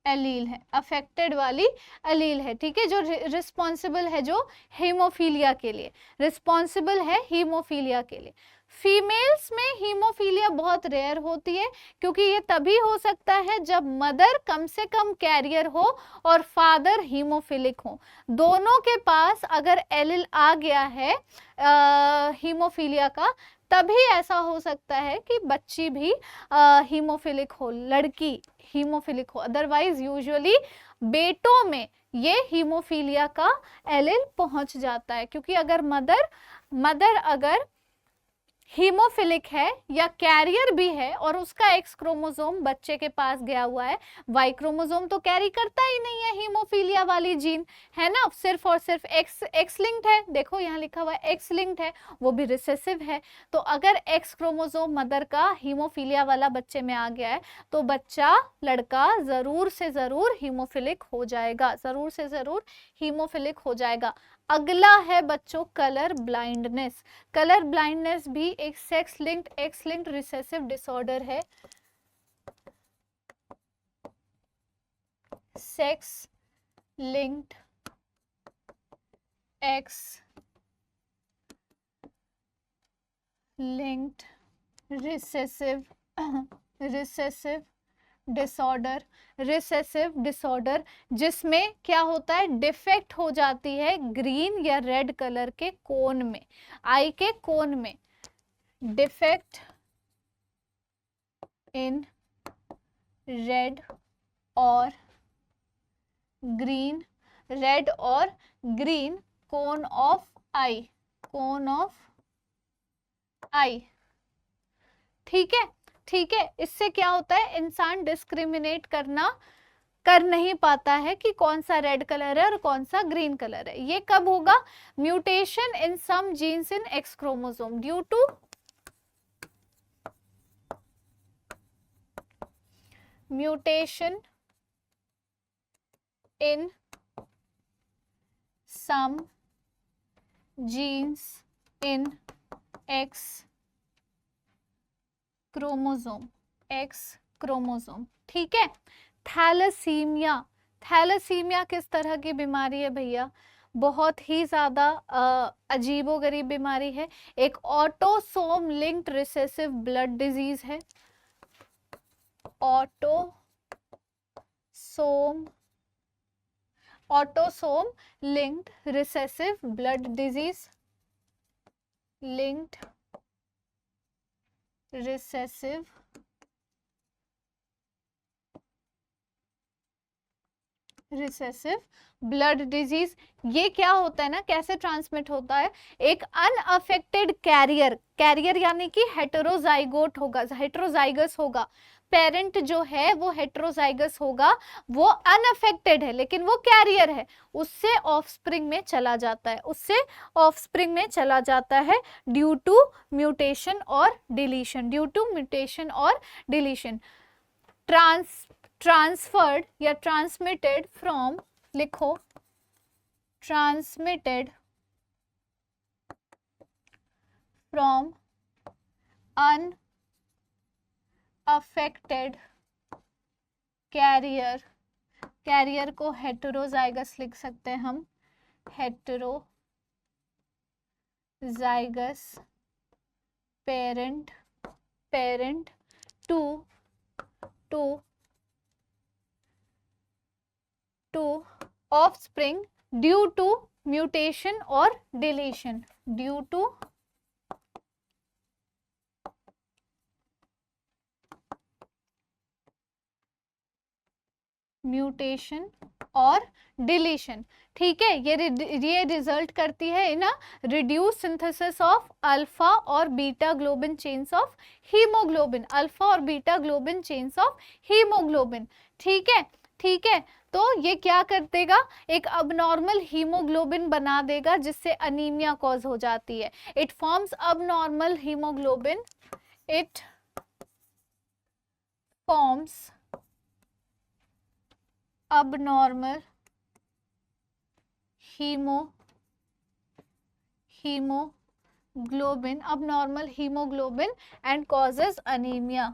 एलील है, अफेक्टेड वाली एलील है। ठीक है, जो रिस्पॉन्सिबल है, जो हीमोफीलिया के लिए रिस्पॉन्सिबल है, हीमोफीलिया के लिए। फीमेल्स में हीमोफीलिया बहुत रेयर होती है, क्योंकि ये तभी हो सकता है जब मदर कम से कम कैरियर हो और फादर हीमोफिलिक हो। दोनों के पास अगर एलील आ गया है हीमोफीलिया का, तभी ऐसा हो सकता है कि बच्ची भी हीमोफिलिक हो, लड़की हीमोफिलिक हो। अदरवाइज यूजुअली बेटों में ये हीमोफीलिया का एलील पहुंच जाता है, क्योंकि अगर मदर अगर हीमोफिलिक है या कैरियर भी है और उसका एक्स क्रोमोसोम बच्चे के पास गया हुआ है, वाई क्रोमोसोम तो कैरी करता ही नहीं है हीमोफीलिया वाली जीन, है ना, सिर्फ और सिर्फ एक्स लिंक्ड है, देखो यहाँ लिखा हुआ है एक्स लिंक्ड है, वो भी रिसेसिव है। तो अगर एक्स क्रोमोसोम मदर का हीमोफीलिया वाला बच्चे में आ गया है तो बच्चा लड़का जरूर से जरूर हीमोफिलिक हो जाएगा, जरूर से जरूर हीमोफिलिक हो जाएगा। अगला है बच्चों कलर ब्लाइंडनेस। कलर ब्लाइंडनेस भी एक sex linked X linked recessive disorder है। Sex linked X linked recessive disorder जिसमें क्या होता है, डिफेक्ट हो जाती है ग्रीन या रेड कलर के कोन में, आई के कोन में, डिफेक्ट इन रेड और ग्रीन, रेड और green cone of eye, cone of eye. ठीक है, ठीक है, इससे क्या होता है, इंसान डिस्क्रिमिनेट कर नहीं पाता है कि कौन सा रेड कलर है और कौन सा ग्रीन कलर है। ये कब होगा, mutation in some genes in X chromosome due to mutation in some genes in X chromosome, ठीक है। थैलेसीमिया, थैलेसीमिया किस तरह की बीमारी है भैया, बहुत ही ज्यादा अजीबोगरीब बीमारी है, एक autosome linked recessive blood disease है, autosome linked recessive blood disease, linked recessive blood disease. ये क्या होता है ना, कैसे ट्रांसमिट होता है, एक अनअफेक्टेड कैरियर यानी कि हेटेरोजाइगोट होगा, हेटेरोजाइगस होगा, पेरेंट जो है वो हेटेरोजाइगस होगा, वो अनअफेक्टेड है लेकिन वो कैरियर है, उससे ऑफस्प्रिंग में चला जाता है, ड्यू टू म्यूटेशन और डिलीशन, ट्रांसफर्ड या ट्रांसमिटेड फ्रॉम, लिखो ट्रांसमिटेड फ्रॉम अनअफेक्टेड कैरियर को हेटेरोजाइगस लिख सकते हैं हम, heterozygous parent to offspring due to mutation और डिलीशन, ड्यू टू म्यूटेशन और डिलीशन। ठीक है, ये रिजल्ट करती है in reduce synthesis of alpha और beta globin chains of haemoglobin, alpha और beta globin chains of haemoglobin. ठीक है, ठीक है, तो ये क्या कर देगा, एक अबनॉर्मल हीमोग्लोबिन बना देगा जिससे अनीमिया कॉज हो जाती है। It forms abnormal haemoglobin, it forms abnormal hemoglobin and causes anemia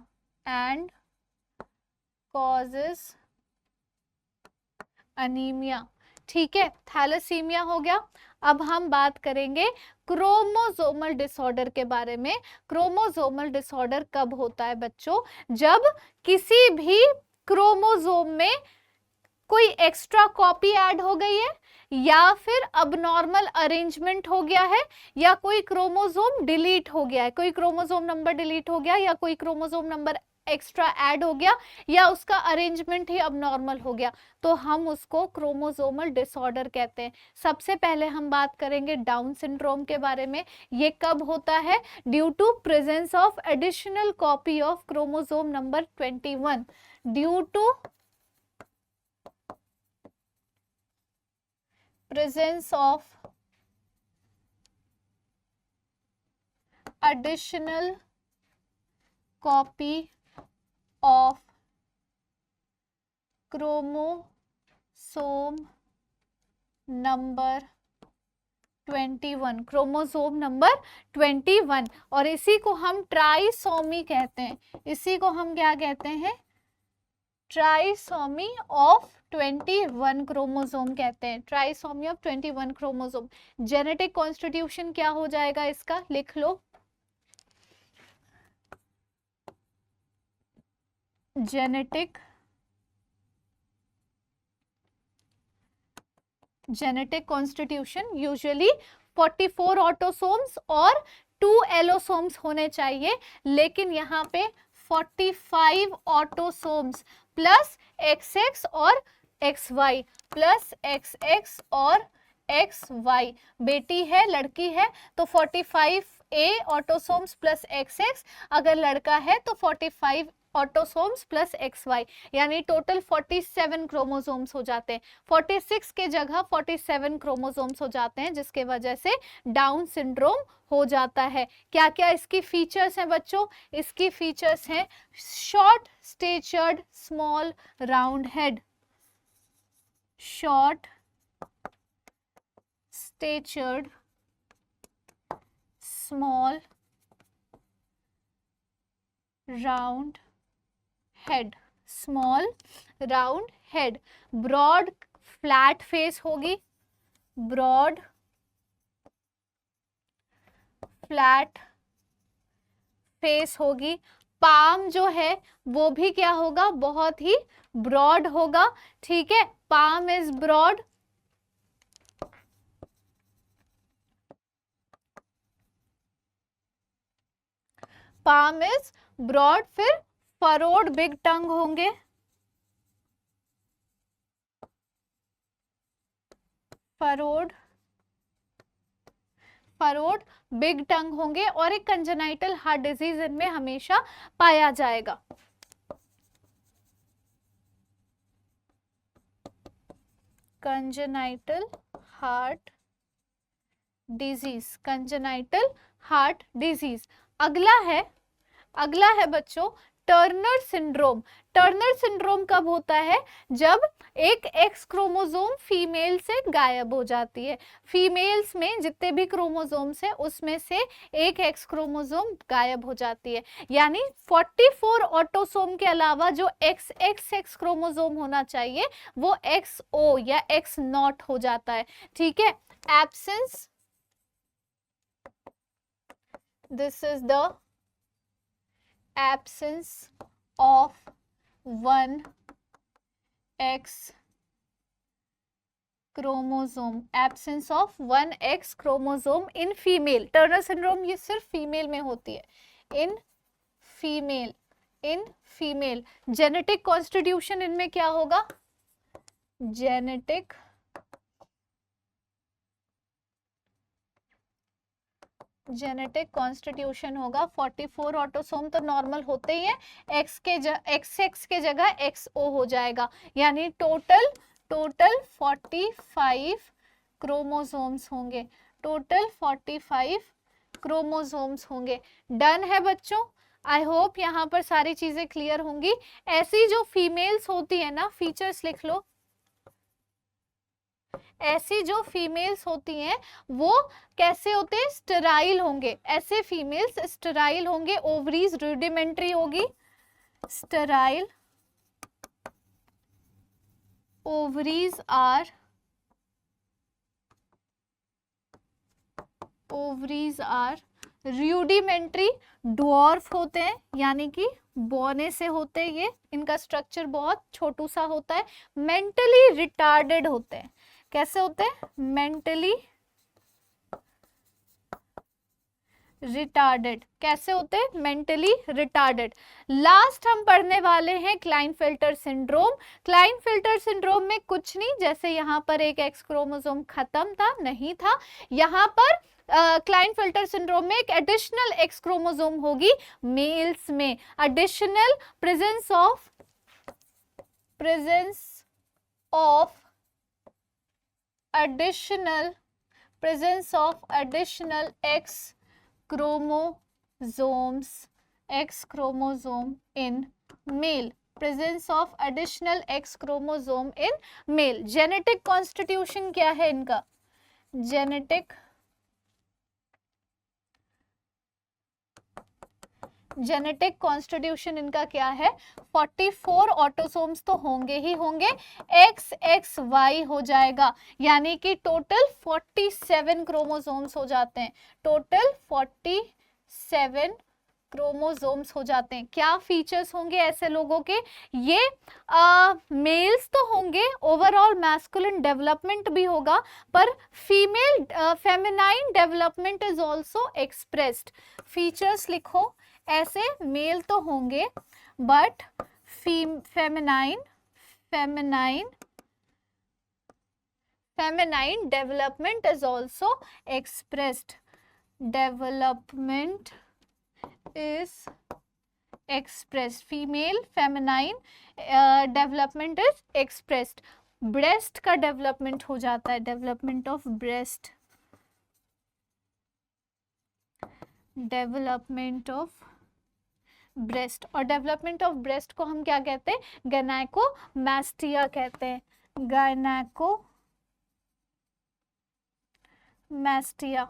ठीक है, थैलेसीमिया हो गया। अब हम बात करेंगे क्रोमोसोमल डिसऑर्डर के बारे में। क्रोमोसोमल डिसऑर्डर कब होता है बच्चों, जब किसी भी क्रोमोसोम में कोई एक्स्ट्रा कॉपी ऐड हो गई है, या फिर अबनॉर्मल अरेंजमेंट हो गया है, या कोई क्रोमोसोम डिलीट हो गया है, कोई क्रोमोसोम नंबर डिलीट हो गया, या कोई क्रोमोसोम नंबर एक्स्ट्रा ऐड हो गया या उसका अरेंजमेंट ही अब नॉर्मल हो गया, तो हम उसको क्रोमोसोमल डिसऑर्डर कहते हैं। सबसे पहले हम बात करेंगे डाउन सिंड्रोम के बारे में। ये कब होता है? Due to presence of additional copy of chromosome number 21, due to presence of additional copy of chromosome number 21, chromosome number 21, और इसी को हम ट्राइसोमी कहते हैं। इसी को हम क्या कहते हैं? ट्राइसोमी ऑफ 21 क्रोमोसोम कहते हैं। Trisomy of 21 chromosome. Genetic constitution क्या हो जाएगा इसका? लिख लो, जेनेटिक कॉन्स्टिट्यूशन यूजुअली 44 ऑटोसोम्स और 2 एलोसोम्स होने चाहिए, लेकिन यहाँ पे 45 ऑटोसोम्स प्लस XX और XY प्लस XX और XY। बेटी है, लड़की है तो 45A ऑटोसोम्स प्लस XX, अगर लड़का है तो 45 ऑटोसोम्स प्लस XY, यानी टोटल 47 क्रोमोसोम्स हो जाते हैं। 46 के जगह 47 क्रोमोसोम्स हो जाते हैं, जिसके वजह से डाउन सिंड्रोम हो जाता है। क्या क्या इसकी फीचर्स हैं बच्चों? इसकी फीचर्स हैं short statured small round head, short statured small round head, small round head, broad flat face होगी, ब्रॉड फ्लैट फेस होगी। पाम जो है वो भी क्या होगा? बहुत ही ब्रॉड होगा, ठीक है, palm is broad. Palm is broad. फिर फरोड बिग टंग होंगे, फरोड बिग टंग होंगे, और एक कंजेनाइटल हार्ट डिजीज इनमें हमेशा पाया जाएगा। Congenital heart disease, congenital heart disease. अगला है बच्चों टर्नर सिंड्रोम। टर्नर सिंड्रोम कब होता है? जब एक एक्स क्रोमोसोम फीमेल से गायब हो जाती है। फीमेल्स में जितने भी क्रोमोसोम्स हैं उसमें से एक एक्स क्रोमोसोम गायब हो जाती है, यानी 44 ऑटोसोम के अलावा जो एक्स क्रोमोसोम होना चाहिए वो XO या X0 हो जाता है, ठीक है। Absence, this is the absence of one X chromosome, absence of one X chromosome in female। Turner syndrome ये सिर्फ फीमेल में होती है, इन फीमेल। जेनेटिक कॉन्स्टिट्यूशन इनमें क्या होगा? जेनेटिक कॉन्स्टिट्यूशन होगा 44 ऑटोसोम तो नॉर्मल होते ही है, XX के जगह XO हो जाएगा, यानी टोटल 45 क्रोमोसोम्स होंगे, टोटल 45 क्रोमोसोम्स होंगे। डन है बच्चों? आई होप यहाँ पर सारी चीजें क्लियर होंगी। ऐसी जो फीमेल्स होती है ना, फीचर्स लिख लो, ऐसी जो फीमेल्स होती हैं वो कैसे होते हैं? स्टेराइल होंगे। ऐसे फीमेल्स स्टेराइल होंगे, ओवरीज रूडिमेंट्री होगी, sterile ovaries are rudimentary. Dwarf होते हैं, यानी कि बौने से होते हैं, ये इनका स्ट्रक्चर बहुत छोटू सा होता है। मेंटली रिटार्डेड होते हैं। कैसे होते हैं? Mentally retarded. कैसे होते हैं? Mentally retarded. लास्ट हम पढ़ने वाले हैं क्लाइनफेल्टर सिंड्रोम। क्लाइनफेल्टर सिंड्रोम में कुछ नहीं, जैसे यहाँ पर एक एक्स क्रोमोसोम खत्म था, नहीं था, यहाँ पर क्लाइनफेल्टर सिंड्रोम में एक एडिशनल एक्स क्रोमोसोम होगी मेल्स में। Additional presence of additional X chromosome in male, presence of additional X chromosome in male। Genetic constitution क्या है इनका? जेनेटिक कॉन्स्टिट्यूशन इनका क्या है? 44 ऑटोसोम्स तो होंगे ही होंगे, XXY हो जाएगा, यानी कि टोटल 47 क्रोमोसोम्स हो जाते हैं। टोटल 47 क्रोमोसोम्स हो जाते हैं। क्या फीचर्स होंगे ऐसे लोगों के? ये मेल्स तो होंगे, ओवरऑल मैस्कुलिन डेवलपमेंट भी होगा, पर feminine development is also expressed. Features लिखो ऐसे, मेल तो होंगे but feminine development is also expressed. Development is expressed, female feminine development is expressed। breast का development हो जाता है, development of breast, और development of breast को हम क्या कहते हैं? gynecomastia कहते हैं, gynecomastia।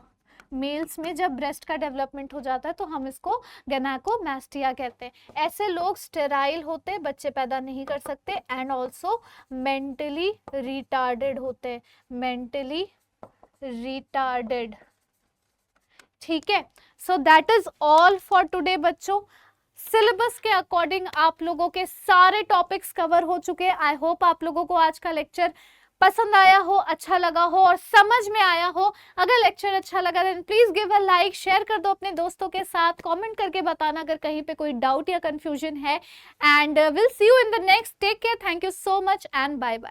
मेल्स में जब ब्रेस्ट का डेवलपमेंट हो जाता है तो हम इसको gynecomastia कहते हैं। ऐसे लोग स्टेराइल होते हैं, बच्चे पैदा नहीं कर सकते, एंड ऑल्सो मेंटली रिटार्डेड होते हैं, मेंटली रिटार्डेड। ठीक है, so that is all for today बच्चों। सिलेबस के अकॉर्डिंग आप लोगों के सारे टॉपिक्स कवर हो चुके हैं। आई होप आप लोगों को आज का लेक्चर पसंद आया हो, अच्छा लगा हो और समझ में आया हो। अगर लेक्चर अच्छा लगा then please give a like, share कर दो अपने दोस्तों के साथ, कमेंट करके बताना अगर कहीं पे कोई डाउट या कंफ्यूजन है, and will see you in the next. Take care, thank you so much and bye bye.